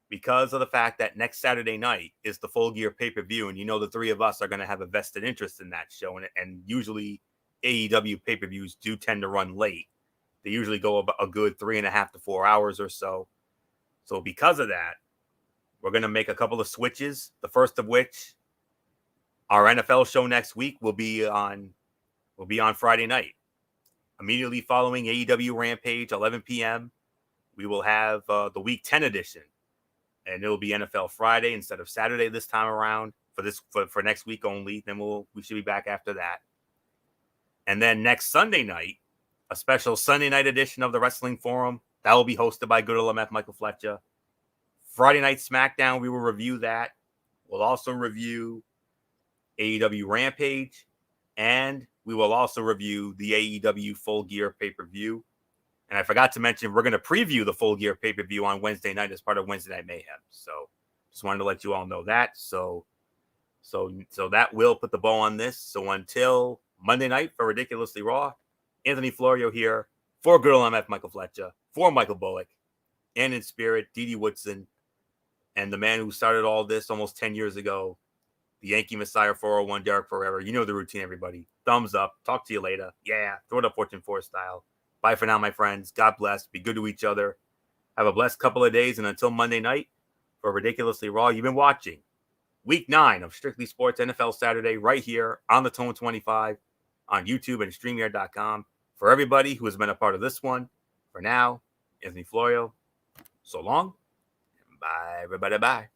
because of the fact that next Saturday night is the Full Gear pay-per-view, and the 3 of us are going to have a vested interest in that show, and usually AEW pay-per-views do tend to run late. They usually go about a good 3.5 to 4 hours or so. So because of that, we're going to make a couple of switches. The first of which, our NFL show next week will be on Friday night. Immediately following AEW Rampage, 11 p.m., we will have the Week 10 edition. And it'll be NFL Friday instead of Saturday this time around for next week only. Then we should be back after that. And then next Sunday night, a special Sunday night edition of the Wrestling Forum. That will be hosted by good old MF Michael Fletcher. Friday Night SmackDown, we will review that. We'll also review AEW Rampage. And we will also review the AEW Full Gear pay-per-view. And I forgot to mention, we're going to preview the Full Gear pay-per-view on Wednesday night as part of Wednesday Night Mayhem. So just wanted to let you all know that. So that will put the bow on this. So until Monday night for Ridiculously Raw, Anthony Florio here for good old MF Michael Fletcher, for Michael Bullock, and in spirit, Dee Woodson, and the man who started all this almost 10 years ago, the Yankee Messiah 401, Derek Forever. You know the routine, everybody. Thumbs up. Talk to you later. Yeah, throw it up Fortune 4 style. Bye for now, my friends. God bless. Be good to each other. Have a blessed couple of days, and until Monday night for Ridiculously Raw, you've been watching Week 9 of Strictly Sports NFL Saturday right here on the Tone 25 on YouTube and StreamYard.com. For everybody who has been a part of this one, for now, Anthony Florio, so long, and bye, everybody, bye.